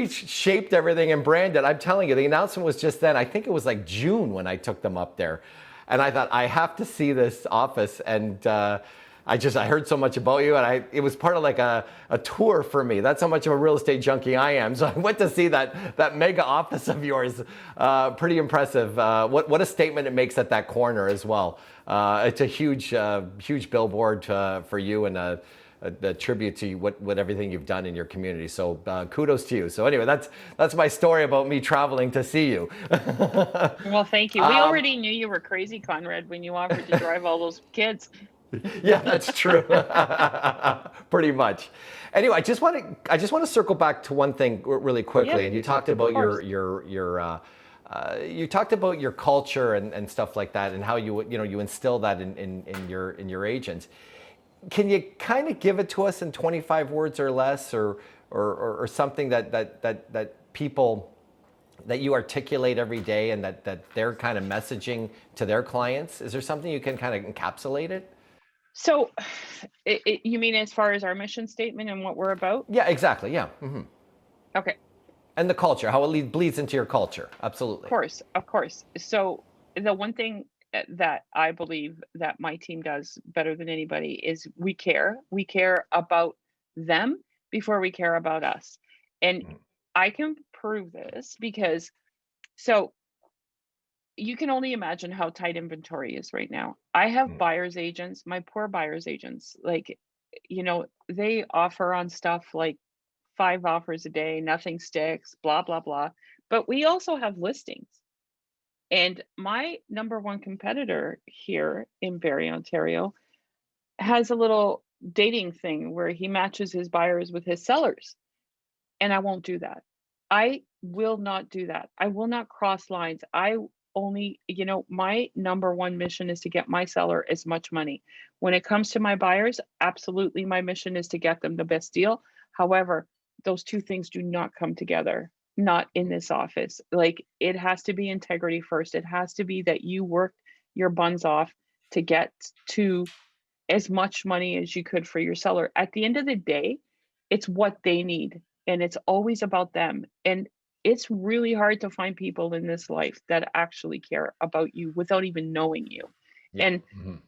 shaped everything and branded. I'm telling you, the announcement was just then. I think it was like June when I took them up there. And I thought, I have to see this office. And I heard so much about you, and it was part of like a tour for me. That's how much of a real estate junkie I am. So I went to see that mega office of yours. Pretty impressive. What a statement it makes at that corner as well. It's a huge billboard for you, and a tribute to what everything you've done in your community. So kudos to you. So anyway, that's my story about me traveling to see you. Well, thank you. We already knew you were crazy, Conrad, when you offered to drive all those kids. Yeah, that's true. Pretty much. Anyway, I just want to circle back to one thing really quickly. Yeah, And you talked about your you talked about your culture and stuff like that, and how you instill that in your agents. Can you kind of give it to us in 25 words or less, or something that people that you articulate every day, and that they're kind of messaging to their clients? Is there something you can kind of encapsulate it? So, you mean as far as our mission statement and what we're about? Yeah, exactly. Yeah. Mm-hmm. Okay. And the culture, how it bleeds into your culture. Absolutely. Of course. So the one thing that I believe that my team does better than anybody is we care. We care about them before we care about us. And I can prove this because, so you can only imagine how tight inventory is right now. I have buyer's agents, my poor buyer's agents, like, they offer on stuff like 5 offers a day, nothing sticks, blah, blah, blah. But we also have listings. And my number one competitor here in Barrie, Ontario, has a little dating thing where he matches his buyers with his sellers. And I won't do that. I will not do that. I will not cross lines. I only, my number one mission is to get my seller as much money. When it comes to my buyers, absolutely my mission is to get them the best deal. However, those two things do not come together, not in this office. Like, it has to be integrity first. It has to be that you worked your buns off to get to as much money as you could for your seller. At the end of the day, it's what they need, and it's always about them. And it's really hard to find people in this life that actually care about you without even knowing you. Yeah. And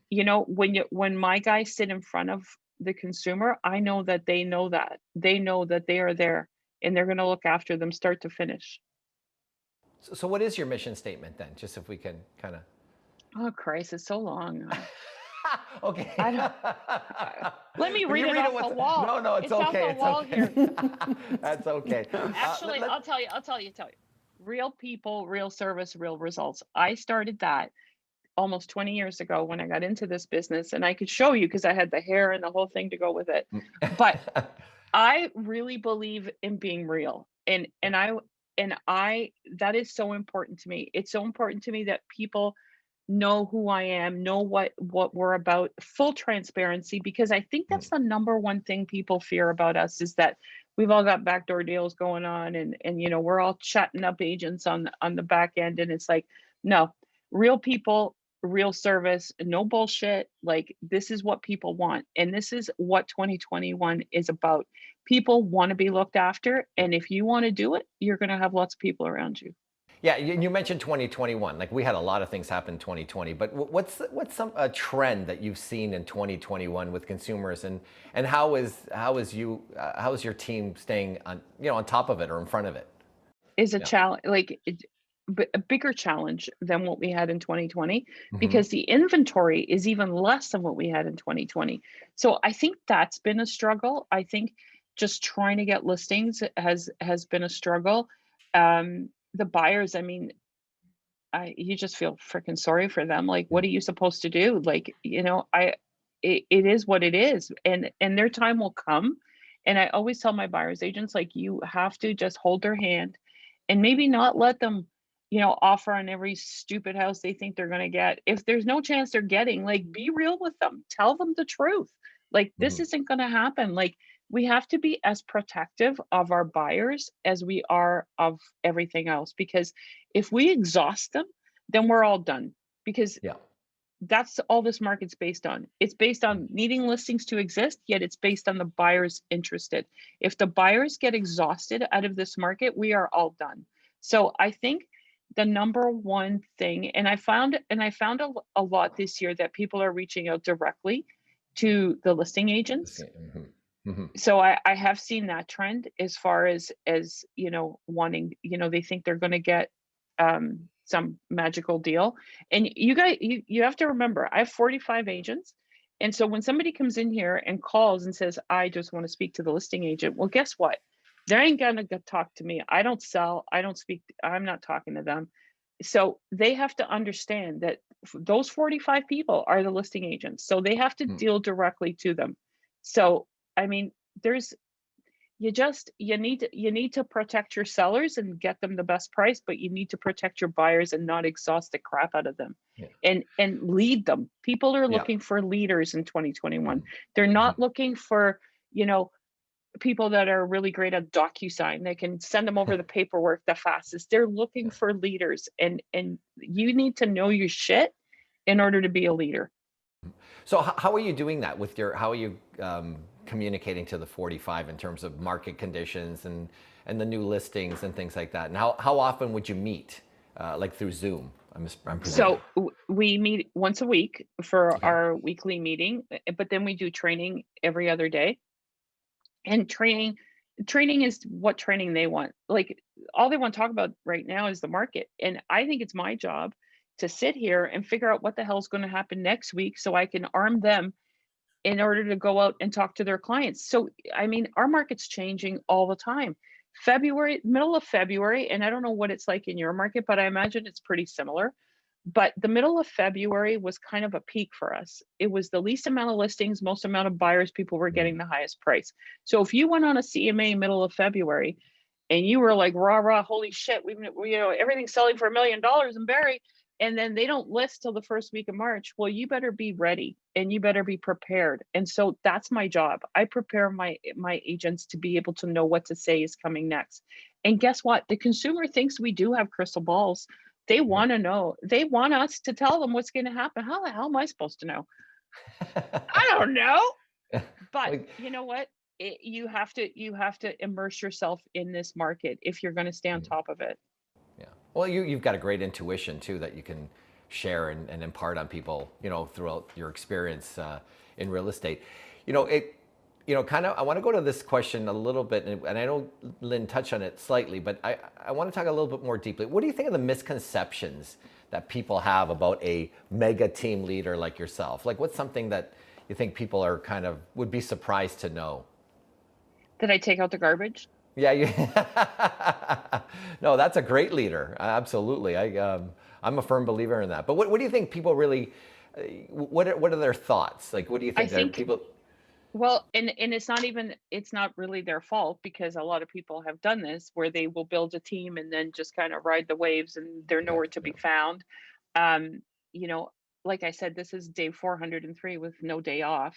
when my guys sit in front of the consumer, I know that they know that they are there, and they're going to look after them start to finish. So what is your mission statement then? Just if we can kind of. Oh Christ, it's so long. Okay. Let me read it off the wall. No, it's okay. Off the wall here. That's okay. Actually, I'll tell you. Real people, real service, real results. I started that almost 20 years ago when I got into this business, and I could show you because I had the hair and the whole thing to go with it. But I really believe in being real, and I that is so important to me. It's so important to me that people know who I am, know what we're about, full transparency, because I think that's the number one thing people fear about us, is that we've all got backdoor deals going on, and we're all chatting up agents on the back end, and it's like, no, real people, real service, no bullshit. Like, this is what people want, and this is what 2021 is about. People want to be looked after, and if you want to do it, you're going to have lots of people around you. Yeah, you mentioned 2021. Like, we had a lot of things happen in 2020, but what's a trend that you've seen in 2021 with consumers, and how is your team staying on top of it or in front of it? Is a challenge, like a bigger challenge than what we had in 2020, because the inventory is even less than what we had in 2020. So I think that's been a struggle. I think just trying to get listings has been a struggle. The buyers, I mean, you just feel freaking sorry for them. Like, what are you supposed to do? Like, it is what it is, and their time will come. And I always tell my buyers agents, like, you have to just hold their hand and maybe not let them, offer on every stupid house they think they're going to get. If there's no chance they're getting, like, be real with them, tell them the truth. Like, this Mhm. isn't going to happen. Like, we have to be as protective of our buyers as we are of everything else, because if we exhaust them, then we're all done. Because Yeah. that's all this market's based on. It's based on needing listings to exist, yet it's based on the buyers interested. If the buyers get exhausted out of this market, we are all done. So I think the number one thing, and I found a lot this year, that people are reaching out directly to the listing agents. Mhm. Mhm. So I have seen that trend, as far as wanting, they think they're going to get some magical deal. And you guys, you have to remember, I have 45 agents. And so when somebody comes in here and calls and says, I just want to speak to the listing agent, well, guess what? They ain't gonna talk to me. I don't sell, I don't speak, I'm not talking to them. So they have to understand that those 45 people are the listing agents. So they have to Mm. deal directly to them. So I mean, there's you need to protect your sellers and get them the best price, but you need to protect your buyers and not exhaust the crap out of them, Yeah. and lead them. People are Yeah. looking for leaders in 2021. Mhm. They're Mhm. not looking for, you know, people that are really great at DocuSign. They can send them over the paperwork the fastest. They're looking Yeah. for leaders, and you need to know your shit in order to be a leader. So how are you doing that with how are you communicating to the 45 in terms of market conditions and the new listings and things like that? And how often would you meet, like through Zoom? I'm presuming. So we meet once a week for Okay. our weekly meeting, but then we do training every other day. And training is what training they want. Like, all they want to talk about right now is the market. And I think it's my job to sit here and figure out what the hell's going to happen next week, so I can arm them in order to go out and talk to their clients. So, I mean, our market's changing all the time. Middle of February, and I don't know what it's like in your market, but I imagine it's pretty similar. But the middle of February was kind of a peak for us. It was the least amount of listings, most amount of buyers, people were Mm. getting the highest price. So if you went on a CMA middle of February and you were like, rah, rah, holy shit, everything's selling for $1 million in Barrie, and then they don't list till the first week of March, well, you better be ready and you better be prepared. And so that's my job. I prepare my agents to be able to know what to say is coming next. And guess what? The consumer thinks we do have crystal balls. They Yeah. want to know. They want us to tell them what's going to happen. How the hell am I supposed to know? I don't know. But Like, you know what? You have to immerse yourself in this market if you're going to stay on top of it. yeah. Well, you've got a great intuition too that you can share and impart on people, throughout your experience in real estate. Kind of, I want to go to this question a little bit, and I know Lynn touched on it slightly, but I want to talk a little bit more deeply. What do you think of the misconceptions that people have about a mega team leader like yourself? Like, what's something that you think people are would be surprised to know? Did I take out the garbage? Yeah, no, that's a great leader. Absolutely. I'm a firm believer in that. But what do you think people really, what are their thoughts? Like, what do you I think that think, people, well, and it's not really their fault, because a lot of people have done this, where they will build a team and then just kind of ride the waves and they're yeah, nowhere to yeah. be found. Um, you know, like I said, this is day 403 with no day off.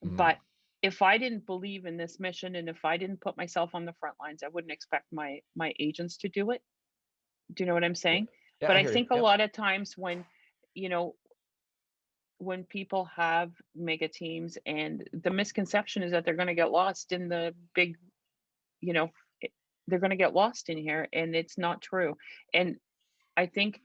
Mhm. But if I didn't believe in this mission, and if I didn't put myself on the front lines, I wouldn't expect my agents to do it. Do you know what I'm Yeah. saying? Yeah, But I I hear you. think a Yep. lot of times you know, when people have mega teams, and the misconception is that they're going to get lost in the big, you know, it- they're going to get lost in here, and it's not true. And I think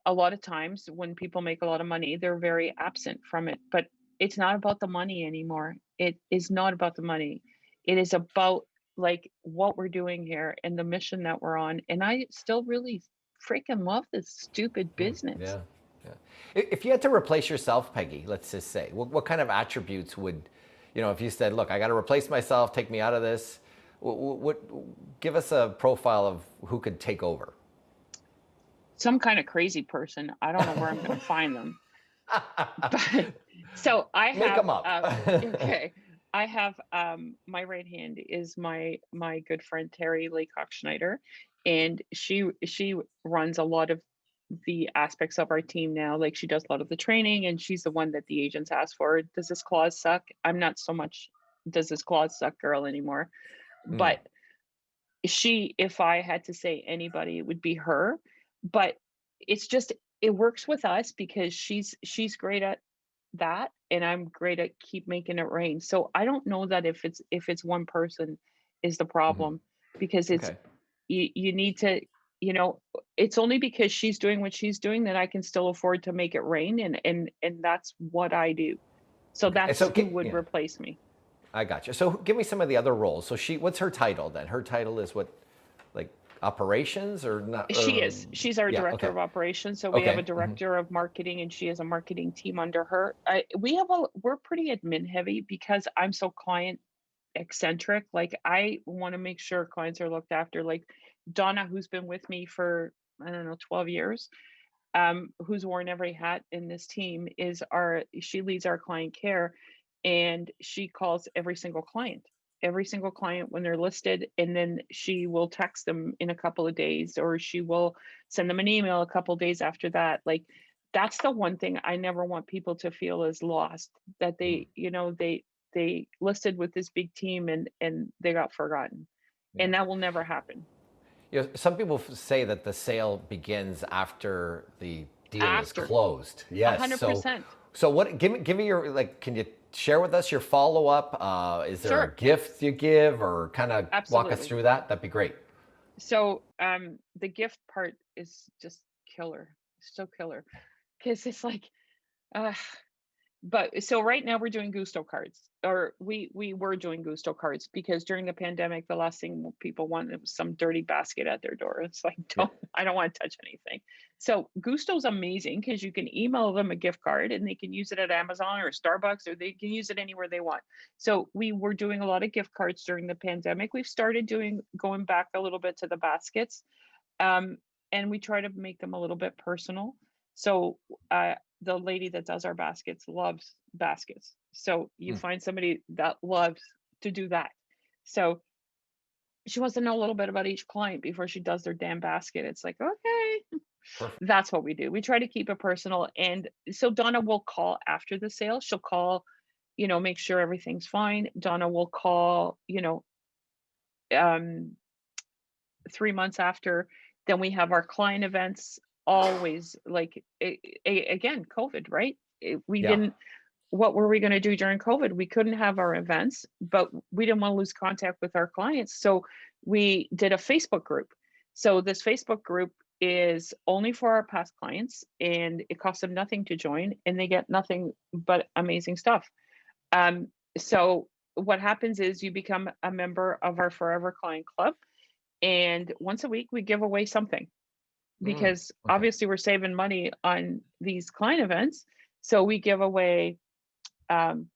a lot of times when people make a lot of money, they're very absent from it. But it's not about the money anymore. It is not about the money. It is about, like, what we're doing here and the mission that we're on. And I still really freaking love this stupid business. Yeah. Yeah. If you had to replace yourself, Peggy, let's just say, what kind of attributes would, if you said, look, I got to replace myself, take me out of this, give us a profile of who could take over? Some kind of crazy person. I don't know where I'm going to find them. But So I Make have them up. okay. I have my right hand is my good friend Terry Laycock Schneider, and she runs a lot of the aspects of our team now. Like she does a lot of the training, and she's the one that the agents ask for. Does this clause suck? I'm not so much does this clause suck girl anymore, Mm, but she, if I had to say anybody, it would be her. But it's just it works with us because she's great at that and I'm great at keep making it rain. So I don't know that if it's one person is the mhm. problem because it's Okay. you need to it's only because she's doing what she's doing that I can still afford to make it rain and that's what I do. So Okay. And that's so, who would yeah, replace me. I got you. So, give me some of the other roles. So, what's her title then? Her title is what, like operations or not? She's our Yeah. director Okay. of operations. So we have a Okay. Hmm. director of marketing and she has a marketing team under her. We're pretty admin heavy because I'm so client eccentric. Like I want to make sure clients are looked after. Like Donna, who's been with me for, I don't know, 12 years, who's worn every hat in this team she leads our client care and she calls every single client when they're listed. And then she will text them in a couple of days or she will send them an email a couple of days after that. Like that's the one thing I never want people to feel is lost, that they listed with this big team and they got forgotten. Yeah. And that will never happen. Some people say that the sale begins after the deal is After closed. Yes. So, 100%. what? Give me your like. Can you share with us your follow up? Is there a Sure. gift you give, or kind of walk us Absolutely. through that? That'd be great. So the gift part is just killer. So killer. Because it's like uh but so right now we're doing Gusto cards, or we were doing Gusto cards because during the pandemic, the last thing people wanted was some dirty basket at their door. It's like, Yeah. I don't want to touch anything. So Gusto's amazing because you can email them a gift card and they can use it at Amazon or Starbucks, or they can use it anywhere they want. So we were doing a lot of gift cards during the pandemic. We've started going back a little bit to the baskets, um, and we try to make them a little bit personal. So the lady that does our baskets loves baskets. So you Mm, find somebody that loves to do that. So she wants to know a little bit about each client before she does their damn basket. It's like, okay, perfect. that's what we do. We try to keep it personal. And so Donna will call after the sale. She'll call, make sure everything's fine. Donna will call, um, 3 months after. Then we have our client events always like again, COVID, right? We Yeah. didn't, what were we going to do during COVID? We couldn't have our events, but we didn't want to lose contact with our clients. So we did a Facebook group. So this Facebook group is only for our past clients and it costs them nothing to join and they get nothing but amazing stuff. Um, so what happens is you become a member of our Forever Client Club and once a week we give away something Mm, because okay. obviously we're saving money on these client events. So we give away um,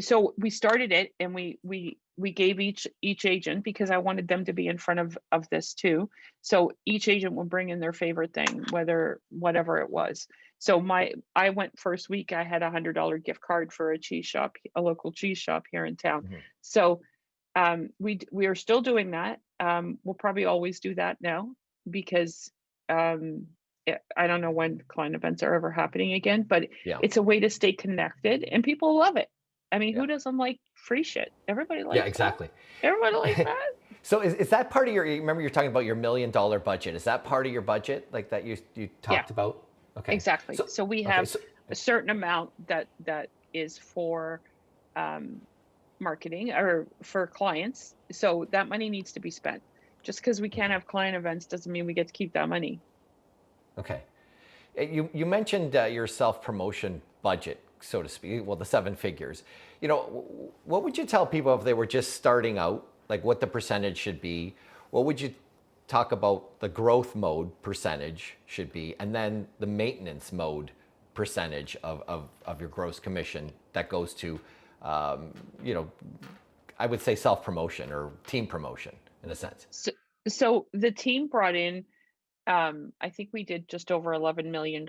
so we started it and we gave each agent, because I wanted them to be in front of this too. So each agent will bring in their favorite thing, whatever it was. So I went first week, I had $100 gift card for a local cheese shop here in town. Mhm. So we are still doing that. We'll probably always do that now because I don't know when client events are ever happening again, but Yeah. it's a way to stay connected and people love it. I mean, Yeah. who doesn't like free shit? Everybody Yeah. likes that. Exactly. Everybody likes that. So, is that part of your? Remember, you're talking about your $1 million budget. Is that part of your budget, like that you Yeah, talked about? Okay. exactly. So, So we okay. have So, a certain amount that is for um, marketing or for clients. So that money needs to be spent. Just because we can't okay. have client events doesn't mean we get to keep that money. Okay. You mentioned your self promotion budget, so to speak. Well, the seven figures. What would you tell people if they were just starting out? Like what the percentage should be? What would you talk about the growth mode percentage should be, and then the maintenance mode percentage of your gross commission that goes to, um, you know, I would say self promotion or team promotion in a sense. So the team brought in, I think we did just over $11 million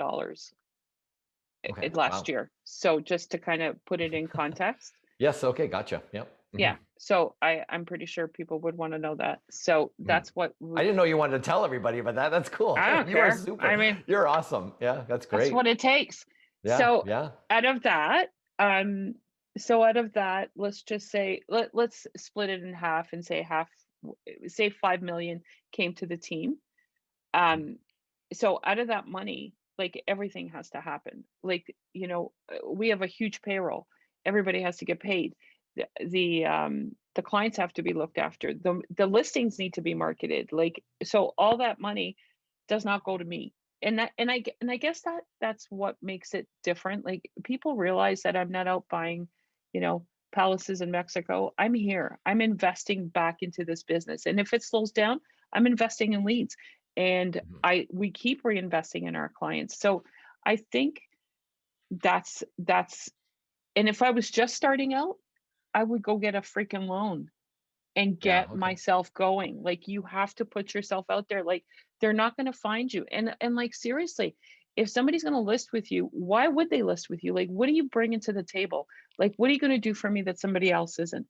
Okay. last Wow. year. So just to kind of put it in context. Yes. Okay. Gotcha. Yep. Yeah. So I'm pretty sure people would want to know that. So that's what I didn't know you wanted to tell everybody about that. That's cool. I don't You are care. I super. mean, You're awesome. Yeah. That's that's great. what it takes. Yeah. So Yeah. out of that, um, out of that, let's just say let's split it in half and say say 5 million came to the team. Um, so out of that money, like everything has to happen. Like, we have a huge payroll. Everybody has to get paid. The clients have to be looked after. The listings need to be marketed. Like, so all that money does not go to me. And I guess that's what makes it different. Like, people realize that I'm not out buying, you know, palaces in Mexico. I'm here. I'm investing back into this business. And if it slows down, I'm investing in leads. And Mhm. we keep reinvesting in our clients. So I think that's and if I was just starting out, I would go get a freaking loan and Yeah. get Okay. myself going. Like, you have to put yourself out there. Like, they're not going to find you. And like, seriously, if somebody's going to list with you, why would they list with you? Like, what are you bringing to the table? Like, what are you going to do for me that somebody else isn't?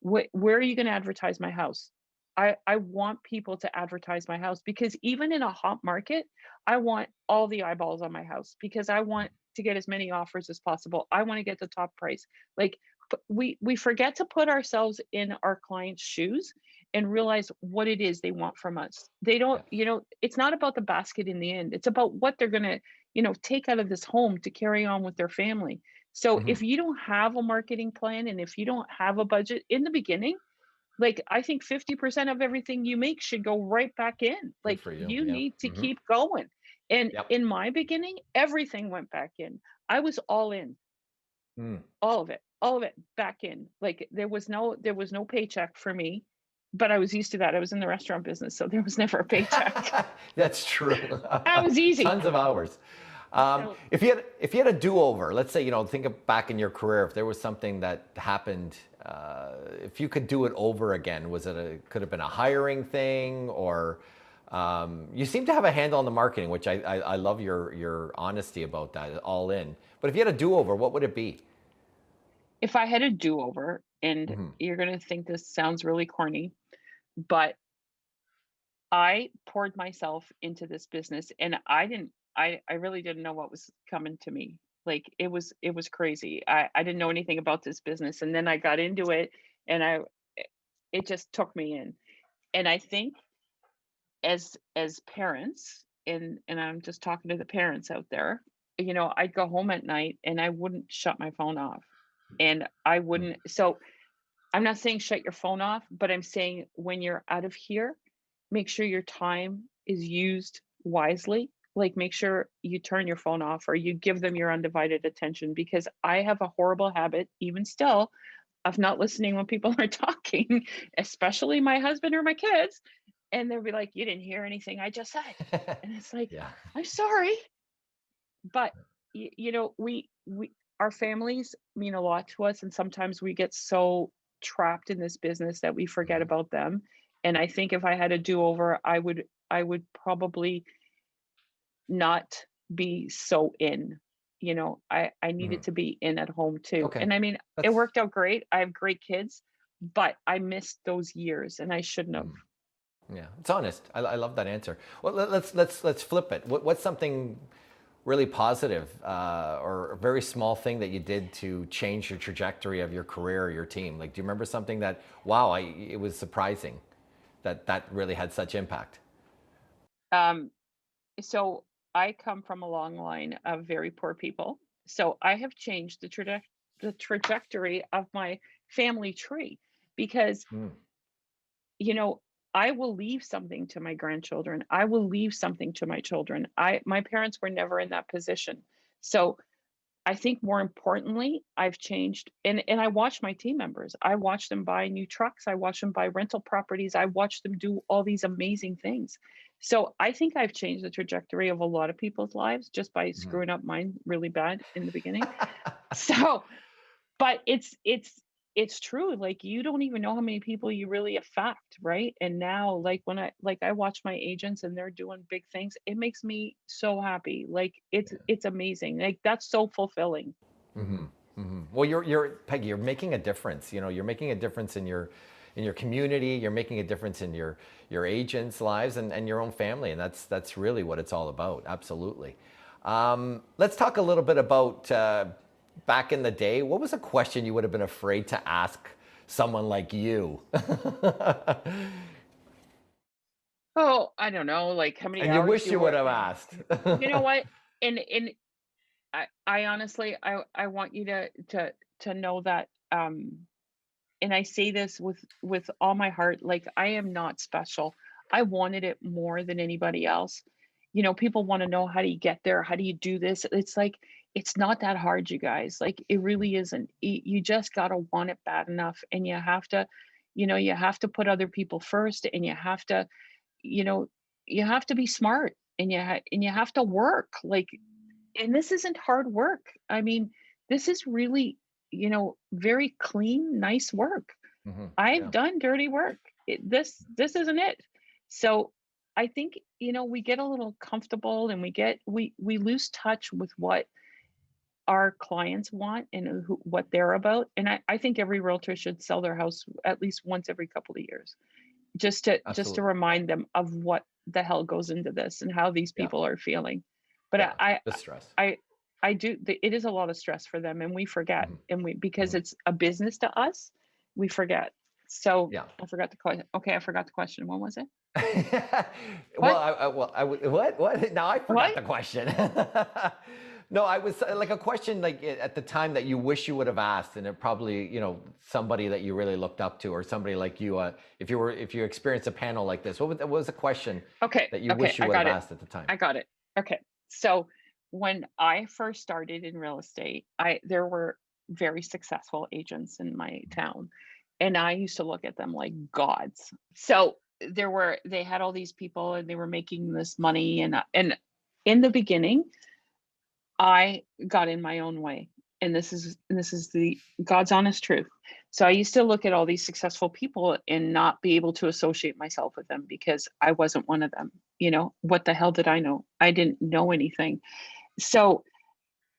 Where are you going to advertise my house? I want people to advertise my house, because even in a hot market, I want all the eyeballs on my house, because I want to get as many offers as possible. I want to get the top price. Like, but we forget to put ourselves in our clients' shoes and realize what it is they want from us. They don't, Yeah. it's not about the basket in the end. It's about what they're going to, take out of this home to carry on with their family. So hmm if you don't have a marketing plan and if you don't have a budget in the beginning, like, I think 50% of everything you make should go right back in. Good Like, for you. you Yeah. need to keep going. And Yep. in my beginning, everything went back in. I was all in, Mm. all of it back in. Like, there was no paycheck for me, but I was used to that. I was in the restaurant business, so there was never a paycheck. That's true. That was easy. Tons of hours. So If you had a do-over, let's say, back in your career, if there was something that happened, if you could do it over again, could have been a hiring thing, or you seem to have a handle on the marketing, which I love your honesty about that, all in. But if you had a do-over, what would it be? if I had a do-over, and hmm you're going to think this sounds really corny, but I poured myself into this business, and I really didn't know what was coming to me. Like, it was crazy. I didn't know anything about this business, and then I got into it, and it just took me in. And I think, as parents, and I'm just talking to the parents out there, I'd go home at night and I wouldn't shut my phone off. And I wouldn't, so I'm not saying shut your phone off, but I'm saying, when you're out of here, make sure your time is used wisely. Like, make sure you turn your phone off or you give them your undivided attention, because I have a horrible habit, even still, of not listening when people are talking, especially my husband or my kids. And they'll be like, "You didn't hear anything I just said." And it's like, Yeah. "I'm sorry." But we our families mean a lot to us, and sometimes we get so trapped in this business that we forget Mhm. about them. And I think if I had a do-over, I would probably not be so in. I Mhm. needed to be in at home too. Okay. And I mean, it That's worked out great. I have great kids, but I missed those years and I shouldn't have. Yeah, it's honest. I love that answer. Well, let's flip it. What's something really positive, or a very small thing that you did to change the trajectory of your career or your team? Like, do you remember something that, wow, it was surprising that really had such impact? Um, so I come from a long line of very poor people. So I have changed the trajectory of my family tree, because Mm. you know, I will leave something to my grandchildren. I will leave something to my children. My parents were never in that position. So I think, more importantly, I've changed, and I watch my team members. I watch them buy new trucks. I watch them buy rental properties. I watch them do all these amazing things. So I think I've changed the trajectory of a lot of people's lives just by screwing up mine really bad in the beginning. So, but it's true. Like, you don't even know how many people you really affect, right? And now, like, when I watch my agents and they're doing big things, it makes me so happy. Like, it's amazing. Like, that's so fulfilling. Well, you're Peggy. You're making a difference. You know, you're making a difference in your community. You're making a difference in your agents' lives and your own family, and that's really what it's all about. Absolutely. Let's talk a little bit about back in the day. What was a question you would have been afraid to ask someone like you? Oh, I don't know, like how many And you hours wish you you would work. have asked. You know what? And I honestly, I want you to know that, and I say this with all my heart, like, I am not special. I wanted it more than anybody else. You know, people want to know, how do you get there? How do you do this? It's like, it's not that hard, you guys. Like, it really isn't. You just got to want it bad enough, and you have to, you have to put other people first, and you have to, you know, you have to be smart, and and you have to work. Like, and this isn't hard work. I mean, this is really, very clean, nice work. I've Yeah, done dirty work. This isn't it. So I think, we get a little comfortable, and we lose touch with what our clients want, and what they're about. And I think every realtor should sell their house at least once every couple of years, just to absolutely. remind them of what the hell goes into this and how these Yeah, people are feeling. But yeah. The stress. I I do. It is a lot of stress for them, and we forget, Mhm, and because mhm. it's a business to us, we forget. So Yeah. I forgot the question. Okay, I forgot the question. What was it? Well, What? what? Now I forgot What? the question. No, I was like a question like at the time that you wish you would have asked, and it probably, somebody that you really looked up to, or somebody like you, if you experienced a panel like this, what was the question Okay. that you Okay. wish you I would have got it. asked at the time? I got it. Okay. So when I first started in real estate, there were very successful agents in my town, and I used to look at them like gods. So they had all these people, and they were making this money, and in the beginning, I got in my own way. And this is the God's honest truth. So I used to look at all these successful people and not be able to associate myself with them, because I wasn't one of them. What the hell did I know? I didn't know anything. So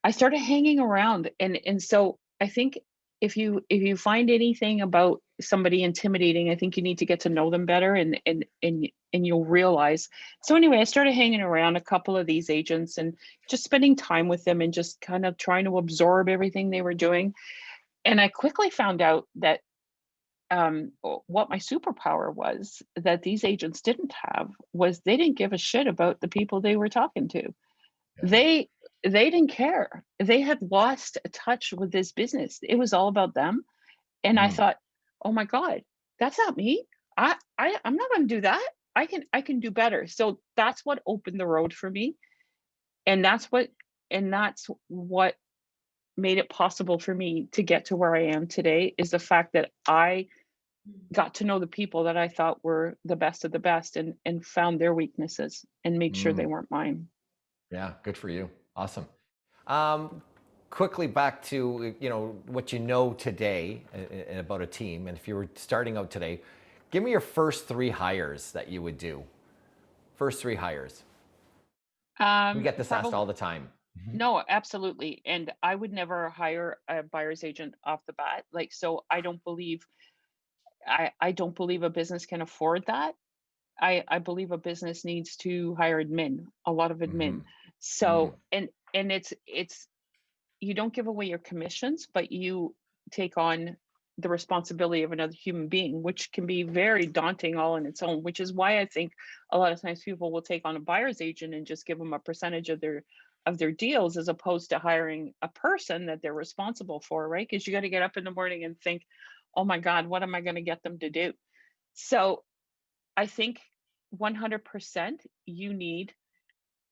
I started hanging around, and so I think, if you find anything about somebody intimidating, I think you need to get to know them better, and you'll realize. So anyway, I started hanging around a couple of these agents, and just spending time with them, and just kind of trying to absorb everything they were doing. And I quickly found out that, what my superpower was, that these agents didn't have, was they didn't give a shit about the people they were talking to. Yeah. They didn't care. They had lost touch with this business. It was all about them. And I Mhm. thought, "Oh my God, that's not me. I'm not going to do that. I can do better." So that's what opened the road for me. And that's what made it possible for me to get to where I am today, is the fact that I got to know the people that I thought were the best of the best, and found their weaknesses, and made sure they Mm. weren't mine. Yeah, good for you. Awesome. Um, Quickly back to what you know today about a team, and if you were starting out today, give me your first three hires that you would do. First three hires. We get this asked Probably. all the time. No, absolutely. And I would never hire a buyer's agent off the bat. Like, so I don't believe a business can afford that. I believe a business needs to hire admin, a lot of admin. Hmm. Mm. So, and it's you don't give away your commissions, but you take on the responsibility of another human being, which can be very daunting all on its own, which is why I think a lot of times people will take on a buyer's agent and just give them a percentage of their deals, as opposed to hiring a person that they're responsible for, right? Because you got to get up in the morning and think, "Oh my God, what am I going to get them to do?" So I think 100% you need,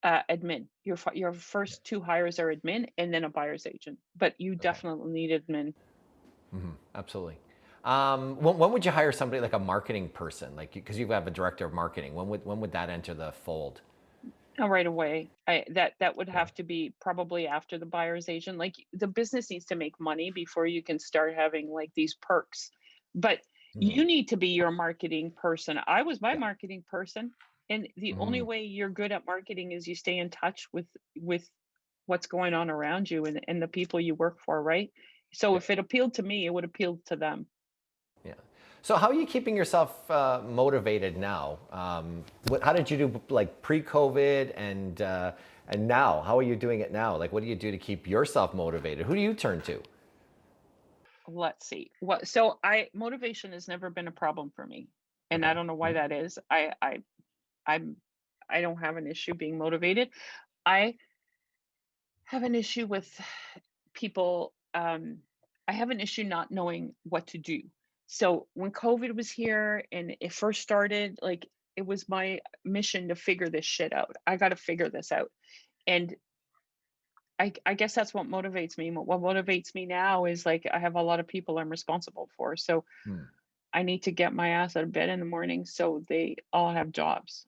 admin. Your first two hires are admin, and then a buyer's agent, but you Okay. definitely need admin. Absolutely. When would you hire somebody like a marketing person, like because you have a director of marketing? When would that enter the fold? Right away. That would have to be probably after the buyer's agent. Like the business needs to make money before you can start having like these perks. But Hmm. you need to be your marketing person. I was my Yeah. marketing person, and the only Hmm. way you're good at marketing is you stay in touch with what's going on around you and the people you work for, right? So Yeah. if it appealed to me, it would appeal to them. Yeah. So how are you keeping yourself motivated now? How did you do like pre-COVID and now? How are you doing it now? Like, what do you do to keep yourself motivated? Who do you turn to? Let's see. What so I motivation has never been a problem for me. And I Okay. don't know why Hmm. that is. I'm I don't have an issue being motivated. I have an issue with people I have an issue not knowing what to do. So when COVID was here and it first started, like it was my mission to figure this shit out. I got to figure this out. And I guess that's what motivates me. What motivates me now is like I have a lot of people I'm responsible for. So Hmm. I need to get my ass out of bed in the morning so they all have jobs.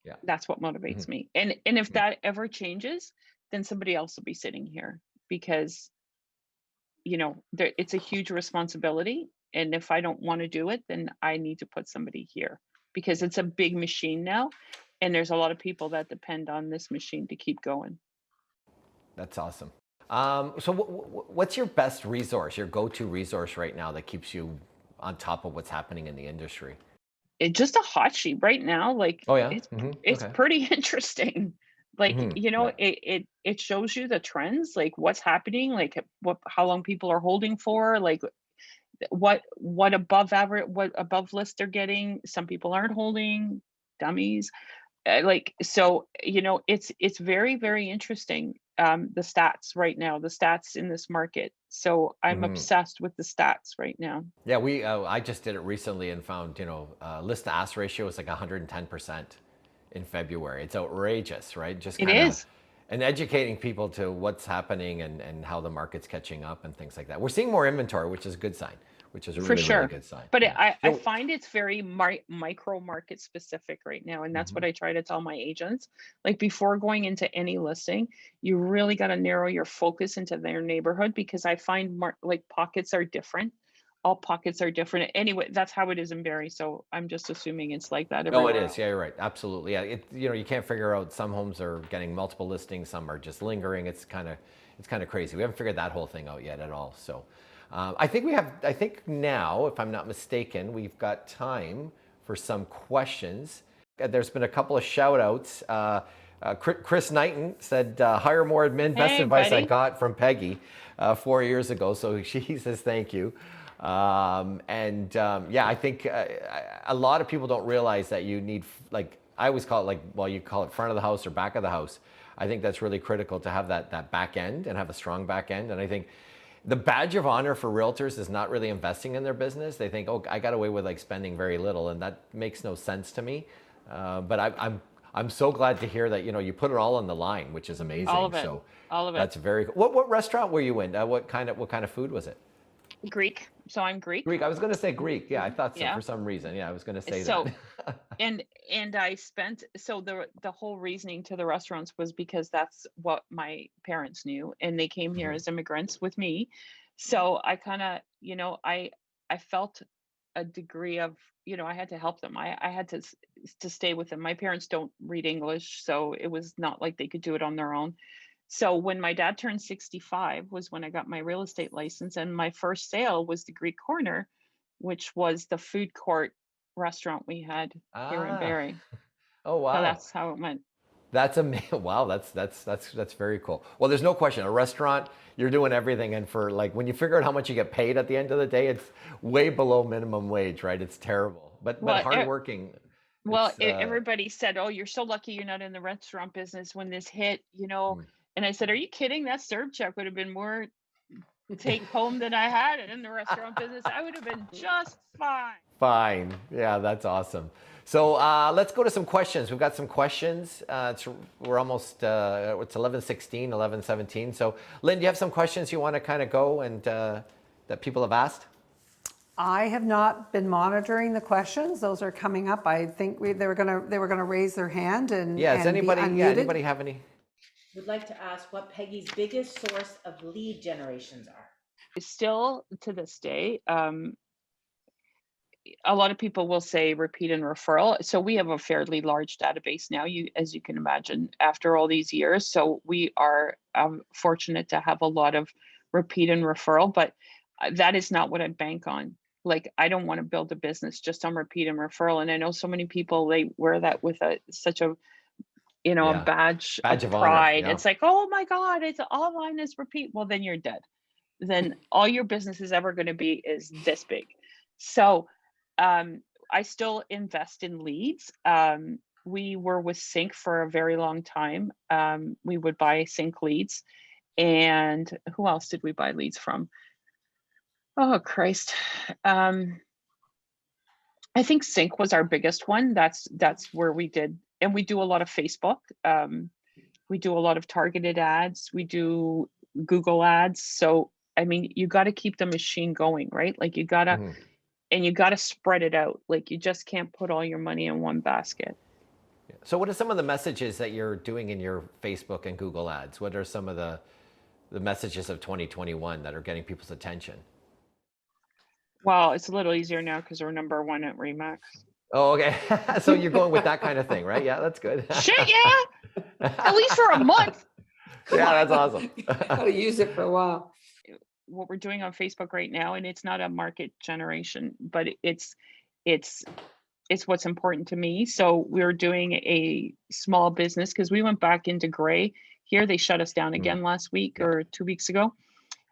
Yeah. That's what Hmm. motivates me. And if that ever changes, then somebody else will be sitting here because, it's a huge responsibility. And if I don't want to do it, then I need to put somebody here because Yeah. it's a big machine now. And there's a lot of people that depend on this machine to keep going. That's awesome. So what's your best resource, your go-to resource right now that keeps you on top of what's happening in the industry? It's just a hot sheet right now. Like Oh yeah. it's Okay. pretty interesting. Like, Yeah. it shows you the trends, like what's happening, like what how long people are holding for, like what above average, what above list they're getting. Some people aren't holding, dummies. Like so, it's very, very interesting. The stats right now, the stats in this market. So I'm Hmm. obsessed with the stats right now. Yeah, I just did it recently and found, list to ask ratio is like 110% in February. It's outrageous, right? Just It kind of is. and educating people to what's happening and how the market's catching up and things like that. We're seeing more inventory, which is a good sign, which is a For really, really sure. good sign. But Yeah. I find it's very micro market specific right now. And that's Mhm. what I try to tell my agents. Like before going into any listing, you really got to narrow your focus into their neighborhood because I find like pockets are different. All pockets are different. Anyway, that's how it is in Barrie. So I'm just assuming it's like that No, it everywhere is. else. Yeah, you're right. Absolutely. Yeah. You can't figure out some homes are getting multiple listings, some are just lingering. It's kind of crazy. We haven't figured that whole thing out yet at all. So, I think now, if I'm not mistaken, we've got time for some questions. There's been a couple of shout outs. Chris Knighton said, hire more admin, best Hey, advice I buddy. got from Peggy 4 years ago. So he says thank you. Yeah, I think a lot of people don't realize that you need, like, I always call it like, well, you call it front of the house or back of the house. I think that's really critical to have that back end and have a strong back end. And I think the badge of honor for realtors is not really investing in their business. They think, oh, I got away with like spending very little, and that makes no sense to me. But I'm so glad to hear that you put it all on the line, which is All amazing. of it. So All of it. that's very cool. What restaurant were you in? What kind of food was it? Greek. So I'm Greek. Greek. I was going to say Greek. Yeah, I thought so Yeah. for some reason. Yeah, I was going to say that. So and I spent so the whole reasoning to the restaurants was because that's what my parents knew and they came here Mhm. as immigrants with me. So I kind of, I felt a degree of, I had to help them. I had to stay with them. My parents don't read English, so it was not like they could do it on their own. So when my dad turned 65 was when I got my real estate license and my first sale was the Greek Corner, which was the food court restaurant we had here in Ah. Barrie. Oh So wow. that's how it went. That's amazing. Wow, that's very cool. Well, there's no question. A restaurant, you're doing everything, and for like when you figure out how much you get paid at the end of the day, it's way below minimum wage, right? It's terrible. But Well, hardworking. well, It's everybody said, "Oh, you're so lucky you're not in the restaurant business when this hit." hmm. And I said, "Are you kidding? That serve check would have been more take home than I had in the restaurant business. I would have been just fine." Fine. Yeah, that's awesome. So let's go to some questions. We've got some questions. We're almost, it's 11:16, 11:17. So Lynn, do you have some questions you want to kind of go and that people have asked? I have not been monitoring the questions. Those are coming up. I think they were gonna raise their hand and Yes, and be anybody, unmuted. yeah, anybody have any? Would like to ask what Peggy's biggest source of lead generations are. Still to this day, a lot of people will say repeat and referral. So we have a fairly large database now, as you can imagine, after all these years. So we are fortunate to have a lot of repeat and referral, but that is not what I bank on. Like, I don't want to build a business just on repeat and referral. And I know so many people, they wear that with such a, a Yeah. badge Badge of of honor, pride. yeah. It's like, oh my God, it's all line is repeat. Well, then you're dead. Then all your business is ever going to be is this big. So I still invest in leads. We were with Sync for a very long time. We would buy Sync leads. And who else did we buy leads from? Oh, Christ. I think Sync was our biggest one. That's where we did, and we do a lot of Facebook. We do a lot of targeted ads. We do Google ads. So, I mean, you got to keep the machine going, right? Like you got to, and you got to spread it out. Like you just can't put all your money in one basket. So what are some of the messages that you're doing in your Facebook and Google ads? What are some of the messages of 2021 that are getting people's attention? Well, it's a little easier now because we're #1 at ReMax. Oh, okay. So you're going with that kind of thing, right? Yeah, that's good. Shit, yeah. At least for a month. Yeah, that's awesome. Gotta use it for a while. What we're doing on Facebook right now, and it's not a market generation, but it's what's important to me. So we're doing a small business because we went back into gray. Here they shut us down again last week or 2 weeks ago.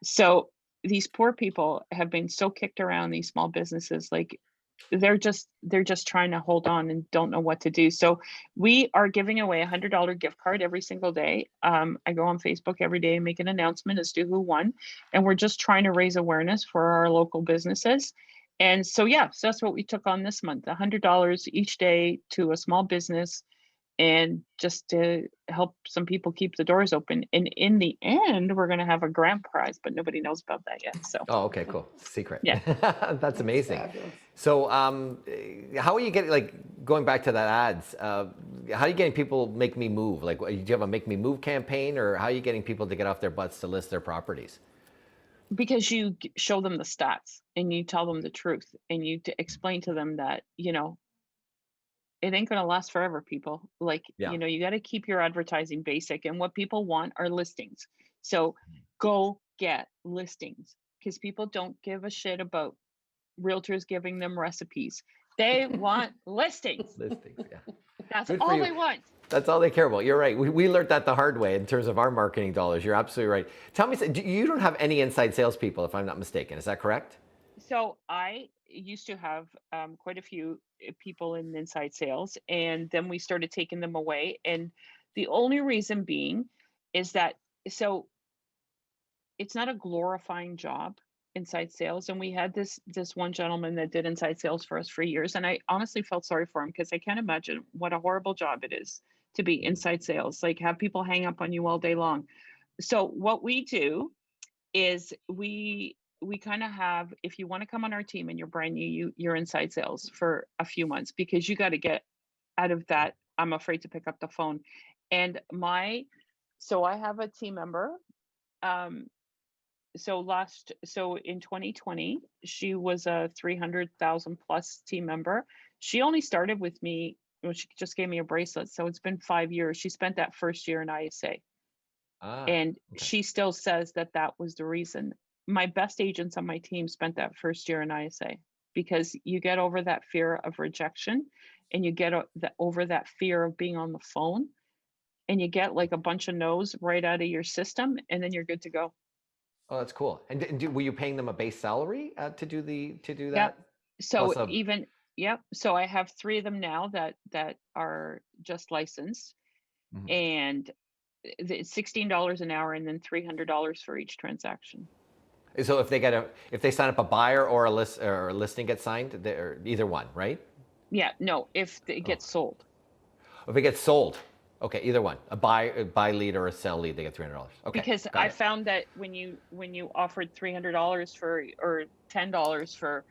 So these poor people have been so kicked around, these small businesses, like they're just trying to hold on and don't know what to do. So we are giving away $100 gift card every single day. I go on Facebook every day and make an announcement as to who won, and we're just trying to raise awareness for our local businesses. And so so that's what we took on this month, $100 each day to a small business, and just to help some people keep the doors open. And in the end, we're going to have a grand prize, but nobody knows about that yet. So. Oh, okay, cool. Secret. Yeah. That's amazing. Fabulous. So how are you getting, like, going back to that ads, how are you getting people make me move? Like, do you have a make me move campaign, or how are you getting people to get off their butts to list their properties? Because you show them the stats and you tell them the truth, and you explain to them that, it ain't going to last forever, people. Like, you got to keep your advertising basic, and what people want are listings. So go get listings, because people don't give a shit about realtors giving them recipes. They want listings. Listings, yeah. That's Good for all you. they want. That's all they care about. You're right. We learned that the hard way in terms of our marketing dollars. You're absolutely right. Tell me, you don't have any inside salespeople, if I'm not mistaken. Is that correct? So I used to have quite a few people in inside sales, and then we started taking them away. And the only reason being is that, so it's not a glorifying job, inside sales. And we had this one gentleman that did inside sales for us for years, and I honestly felt sorry for him, because I can't imagine what a horrible job it is to be inside sales, like have people hang up on you all day long. So what we do is we kind of have, if you want to come on our team and you're brand new, you're inside sales for a few months, because you got to get out of that I'm afraid to pick up the phone. And so I have a team member. So in 2020, she was a 300,000 plus team member. She only started with me, well, she just gave me a bracelet. So it's been 5 years. She spent that first year in ISA. And okay. she still says that was the reason. My best agents on my team spent that first year in ISA, because you get over that fear of rejection, and you get over that fear of being on the phone, and you get like a bunch of no's right out of your system, and then you're good to go. Oh, that's cool. And were you paying them a base salary to do that? Yep. So Plus So I have 3 of them now that are just licensed, and it's $16 an hour, and then $300 for each transaction. So if they sign up a buyer or a listing gets signed, either one, right? Yeah, no, if it gets sold. If it gets sold, okay, either one, a buy lead or a sell lead, they get $300. Okay. Because I found that when you offered $300 or $10 for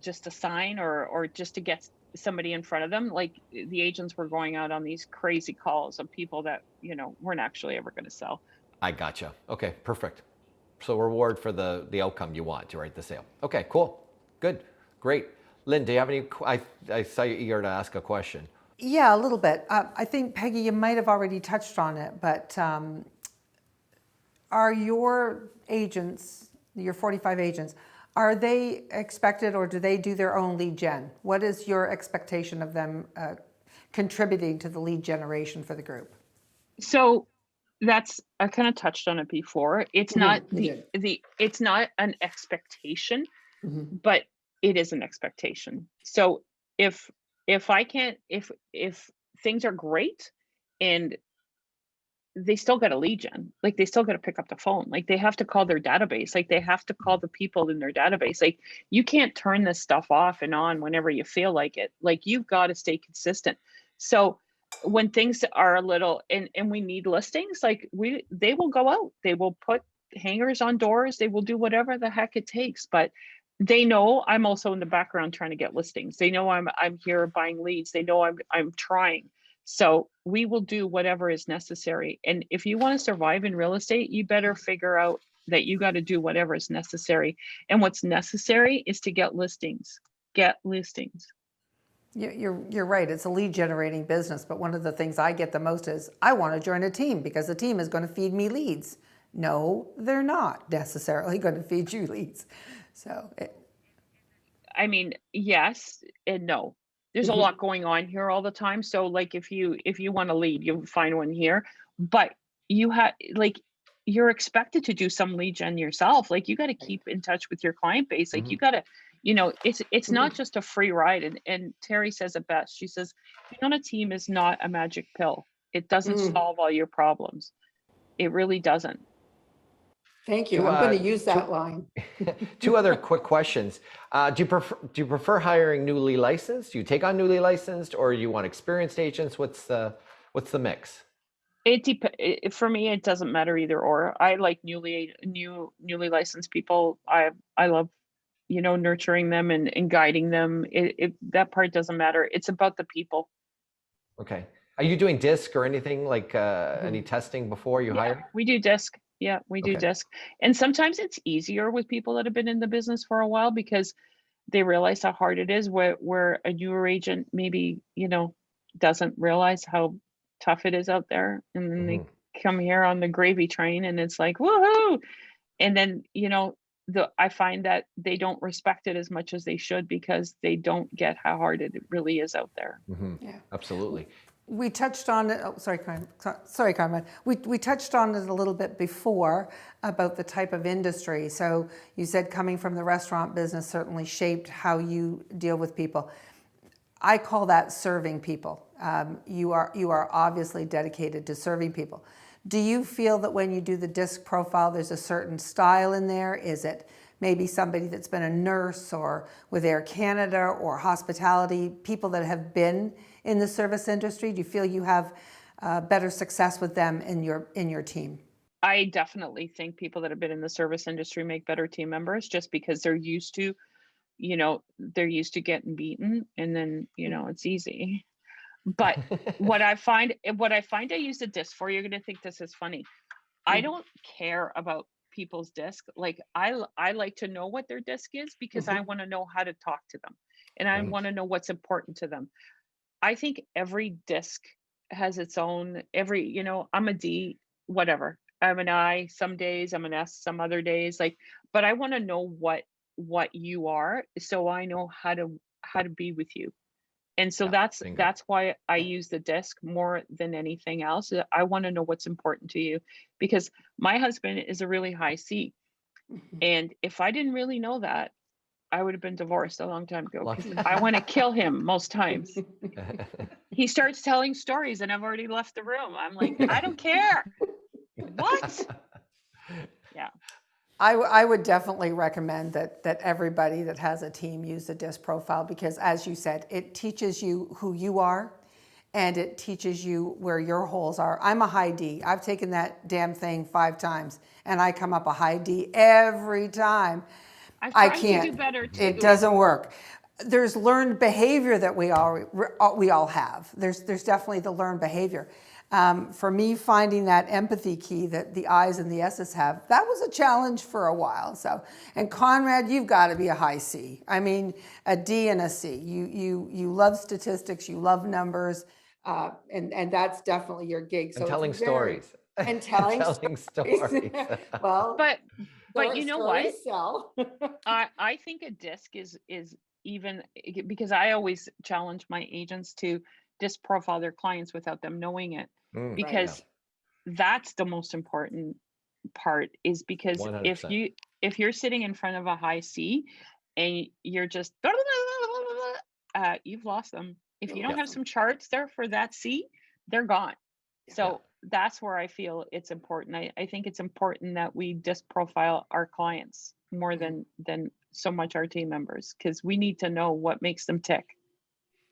just a sign or just to get somebody in front of them. Like the agents were going out on these crazy calls of people that, weren't actually ever going to sell. I gotcha. Okay, perfect. So reward for the outcome you want to write the sale. Okay, cool. Good. Great. Lynn, do you have any, I saw you eager to ask a question. Yeah, a little bit. I think, Peggy, you might have already touched on it, but are your agents, your 45 agents, are they expected or do they do their own lead gen? What is your expectation of them contributing to the lead generation for the group? So I kind of touched on it before. It's not you it's not an expectation, Mhm. but it is an expectation. So if I can't, if things are great and they still got a lead gen, like they still got to pick up the phone, like they have to call their database, like they have to call the people in their database. Like you can't turn this stuff off and on whenever you feel like it. Like you've got to stay consistent. So when things are a little and we need listings, like they will go out, they will put hangers on doors, they will do whatever the heck it takes, but they know I'm also in the background trying to get listings. They know I'm here buying leads. They know I'm trying. So we will do whatever is necessary. And if you want to survive in real estate, you better figure out that you got to do whatever is necessary. And what's necessary is to get listings. Get listings. You're right. It's a lead generating business, but one of the things I get the most is I want to join a team because the team is going to feed me leads. No, they're not necessarily going to feed you leads. So, I mean, yes and no. There's a lot going on here all the time. So like if you want to lead, you'll find one here, but you have like you're expected to do some lead gen yourself. Like you got to keep in touch with your client base. Like you got to, it's not just a free ride. And Terry says it best. She says, being on a team is not a magic pill. It doesn't solve all your problems. It really doesn't. thank you. To, I'm going uh, to use that line. Two other quick questions. Do you prefer hiring newly licensed? Do you take on newly licensed, or you want experienced agents? What's the mix? For me, it doesn't matter either or. I like newly licensed people. I love, nurturing them and guiding them. That part doesn't matter. It's about the people. Okay. Are you doing disc or anything like any testing before you hire? We do disc. Yeah, we do Okay. disc. And sometimes it's easier with people that have been in the business for a while because they realize how hard it is, where a newer agent maybe, doesn't realize how tough it is out there. And then they come here on the gravy train and it's like, woohoo. And then, I find that they don't respect it as much as they should because they don't get how hard it really is out there. Yeah. Absolutely. We touched on it. Oh, sorry, Conrad. We touched on it a little bit before about the type of industry. So you said coming from the restaurant business certainly shaped how you deal with people. I call that serving people. You are obviously dedicated to serving people. Do you feel that when you do the disc profile, there's a certain style in there? Is it maybe somebody that's been a nurse or with Air Canada or hospitality, people that have been in the service industry? Do you feel you have better success with them in your team? I definitely think people that have been in the service industry make better team members just because they're used to, getting beaten and then, it's easy. But what I find I use the disc for, you're going to think this is funny. I don't care about people's disc. Like I like to know what their disc is because I want to know how to talk to them and I want to know what's important to them. I think every disc has its own, I'm a D, whatever. I'm an I some days, I'm an S some other days. Like, but I want to know what you are so I know how to be with you. And so Yeah, that's why I use the disc more than anything else. I want to know what's important to you because my husband is a really high C. And if I didn't really know that, I would have been divorced a long time ago because I want to kill him most times. He starts telling stories and I've already left the room. I'm like, I don't care. What? Yeah. I would definitely recommend that everybody that has a team use the disc profile because, as you said, it teaches you who you are and it teaches you where your holes are. I'm a high D. I've taken that damn thing 5 times and I come up a high D every time. I've I tried to can't. do better It too. doesn't work. There's learned behavior that we all have. There's definitely the learned behavior. For me, finding that empathy key that the I's and the S's have, that was a challenge for a while. So, and Conrad, you've got to be a high C. I mean, a D and a C. You love statistics, you love numbers, and that's definitely your gig. So And telling it's very, stories. and telling Telling stories. stories. Well, But you know what? stories sell. I think a disc is even because I always challenge my agents to disc profile their clients without them knowing it, Mm, Right. yeah, because that's the most important part, is because 100%. if you're sitting in front of a high C and you're just you've lost them. If you don't Yep. have some charts there for that C, they're gone. So that's where I feel it's important. I think it's important that we disc profile our clients more than so much our team members, because we need to know what makes them tick.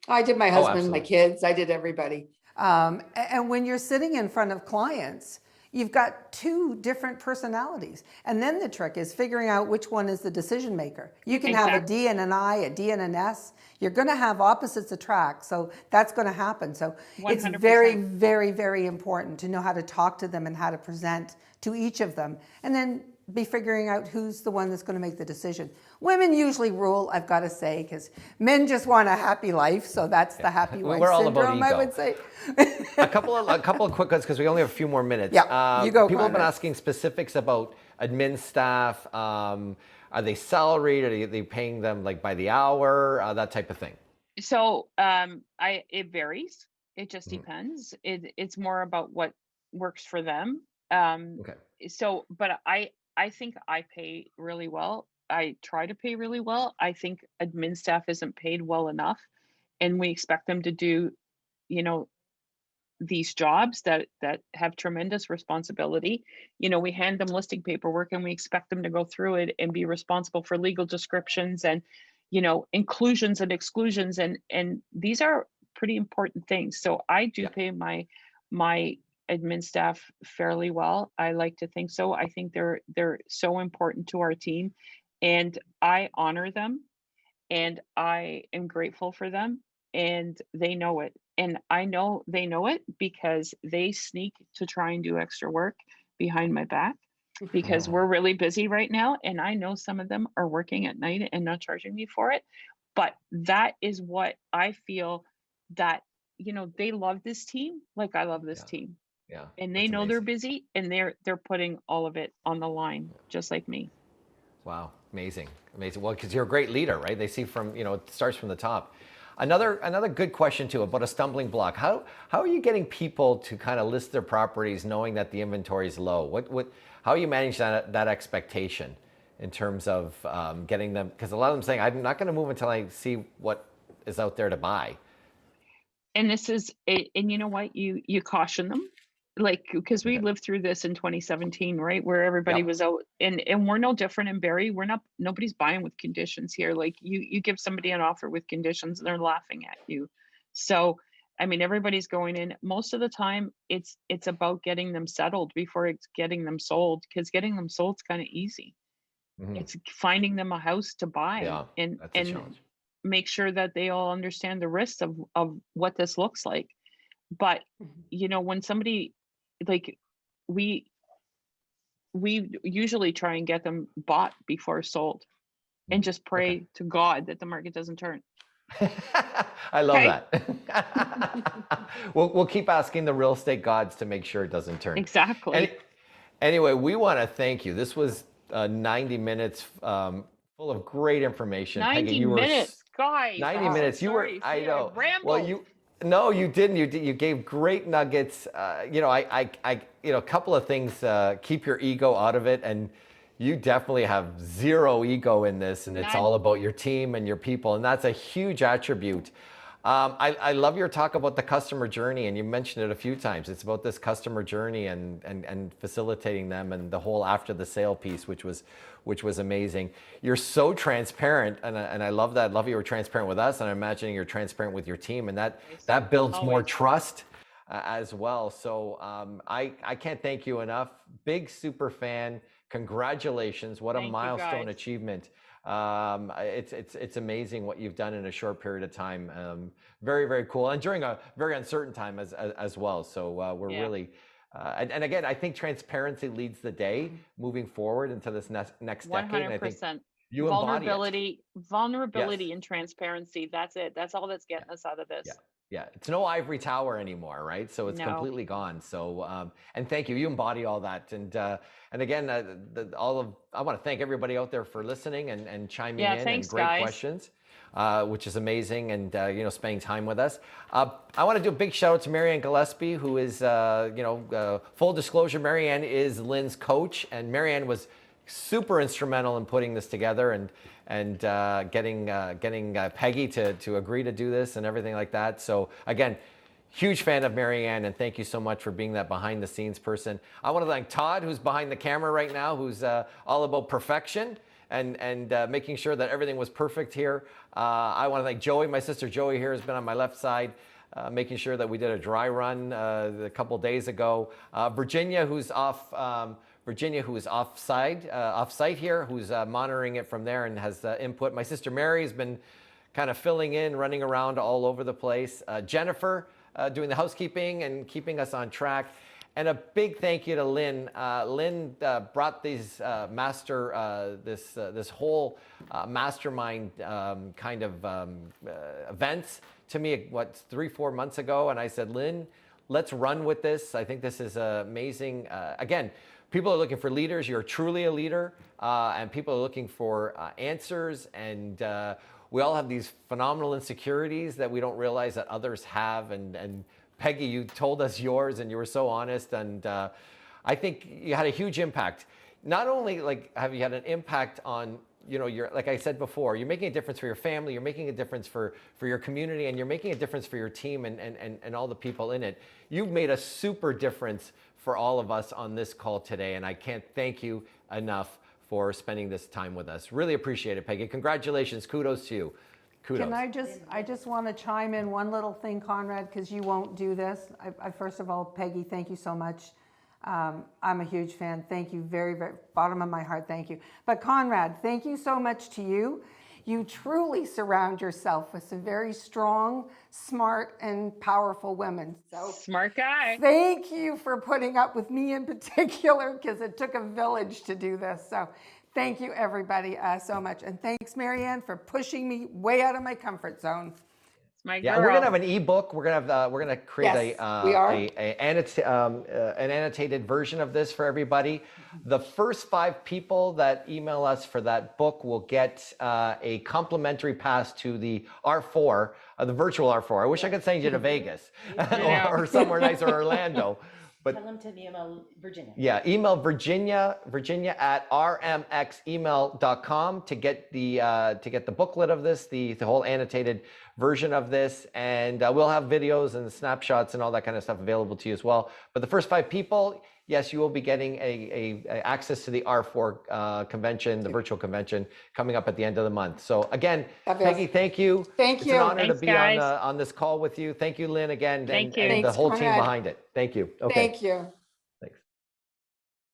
I did my Oh, husband, my absolutely. kids, I did everybody. And when you're sitting in front of clients, you've got two different personalities. And then the trick is figuring out which one is the decision maker. You can have a Exactly. D and an I, a D and an S. You're going to have opposites attract. So that's going to happen. So it's 100%. very, very, very important to know how to talk to them and how to present to each of them. And then be figuring out who's the one that's going to make the decision. Women usually rule, I've got to say, because men just want a happy life. So that's the happy wife We're all about syndrome, I ego. would say. A couple of quick ones because we only have a few more minutes. Yeah, you go, People have been Conrad. asking specifics about admin staff. Are they salaried? Are they paying them like by the hour? That type of thing. So it varies. It just depends. It's more about what works for them. Okay. So, but I think I pay really well. I try to pay really well. I think admin staff isn't paid well enough, and we expect them to do, you know, these jobs that have tremendous responsibility. We hand them listing paperwork and we expect them to go through it and be responsible for legal descriptions and, inclusions and exclusions, and these are pretty important things. So I do Yeah. pay my admin staff fairly well. I like to think so. I think they're so important to our team, and I honor them, and I am grateful for them, and they know it. And I know they know it because they sneak to try and do extra work behind my back, because we're really busy right now, and I know some of them are working at night and not charging me for it. But that is what I feel, that they love this team like I love this Yeah. team. Yeah. And they That's know they're amazing. busy, and they're putting all of it on the line just like me. Wow, amazing, amazing. Well, because you're a great leader, right? They see from, it starts from the top. Another good question too about a stumbling block. How are you getting people to kind of list their properties knowing that the inventory is low? How you manage that expectation in terms of getting them? Because a lot of them saying, I'm not going to move until I see what is out there to buy. And this is and you know what, you caution them, like, because we Okay. lived through this in 2017, right, where everybody Yep. was out, and we're no different in Barrie. Nobody's buying with conditions here. Like, you give somebody an offer with conditions and they're laughing at you. So I mean, everybody's going in. Most of the time it's about getting them settled before it's getting them sold, because getting them sold is kind of easy. Mhm. It's finding them a house to buy, Yeah, and that's a challenge. make sure that they all understand the risks of what this looks like. But when somebody, like, we usually try and get them bought before sold, and just Okay. pray to God that the market doesn't turn. I love Okay. that. We'll keep asking the real estate gods to make sure it doesn't turn. Exactly. Anyway, we want to thank you. This was 90 minutes full of great information. 90 Peggy, you were minutes, guys. 90 I'm so minutes. You were, sorry. I See, know. Well, rambled. no, you didn't. You gave great nuggets. A couple of things. Keep your ego out of it, and you definitely have zero ego in this, and it's None. all about your team and your people, and that's a huge attribute. I love your talk about the customer journey, and you mentioned it a few times. It's about this customer journey and facilitating them, and the whole after the sale piece, which was amazing. You're so transparent, and I love that. I love you were transparent with us, and I'm imagining you're transparent with your team, and that builds more Always. trust as well. So I can't thank you enough. Big super fan. Congratulations! What a Thank you, milestone guys. achievement. It's amazing what you've done in a short period of time. Very, very cool, and during a very uncertain time as well. So we're really. And again, I think transparency leads the day moving forward into this next decade. And I think 100%. you embody it. Vulnerability Yes. and transparency. That's it. That's all that's getting us out of this. Yeah. Yeah, it's no ivory tower anymore, right? So it's No. completely gone. So, and thank you. You embody all that. And again, I want to thank everybody out there for listening and chiming in thanks, and great guys. questions, which is amazing. And spending time with us. I want to do a big shout out to Marianne Gillespie, who is full disclosure. Marianne is Lynn's coach, and Marianne was super instrumental in putting this together and getting Peggy to agree to do this and everything like that. So again, huge fan of Marianne, and thank you so much for being that behind the scenes person. I want to thank Todd, who's behind the camera right now, who's all about perfection and making sure that everything was perfect here. I want to thank Joey, my sister Joey here has been on my left side. Making sure that we did a dry run a couple days ago. Virginia, who is off-site here, who's monitoring it from there and has input. My sister Mary has been kind of filling in, running around all over the place. Jennifer doing the housekeeping and keeping us on track. And a big thank you to Lynn. Lynn brought these this whole mastermind kind of events to me, 3-4 months ago, and I said, Lynn, let's run with this. I think this is amazing. Again, people are looking for leaders. You're truly a leader, and people are looking for answers. And we all have these phenomenal insecurities that we don't realize that others have. And Peggy, you told us yours, and you were so honest. And I think you had a huge impact. Not only have you had an impact on you're, like I said before, you're making a difference for your family, you're making a difference for your community, and you're making a difference for your team and all the people in it. You've made a super difference for all of us on this call today, and I can't thank you enough for spending this time with us. Really appreciate it, Peggy. Congratulations. Kudos to you. Kudos. Can I just want to chime in one little thing, Conrad, because you won't do this. First of all, Peggy, thank you so much. I'm a huge fan. Thank you very, very, bottom of my heart, thank you. But Conrad, thank you so much to you. You truly surround yourself with some very strong, smart, and powerful women. So Smart guy. thank you for putting up with me in particular, because it took a village to do this. So thank you, everybody, so much. And thanks, Marianne, for pushing me way out of my comfort zone. My Yeah, girl. we're gonna have an ebook. We're gonna create Yes, we are. an annotated version of this for everybody. The first 5 people that email us for that book will get a complimentary pass to the R4, the virtual R4. I wish I could send you to Vegas or somewhere nice, or Orlando. But Tell them to email Virginia. yeah, email Virginia at rmxemail.com to get the booklet of this, the whole annotated version of this, and we'll have videos and snapshots and all that kind of stuff available to you as well. But the first 5 people, yes, you will be getting a access to the R4 convention, the virtual convention, coming up at the end of the month. So again, Peggy, thank you. Thank you. It's an honor Thanks, to be guys. on this call with you. Thank you, Lynn, again, Thank and you. the Thanks, whole team Conrad. behind it. Thank you. Okay. Thank you.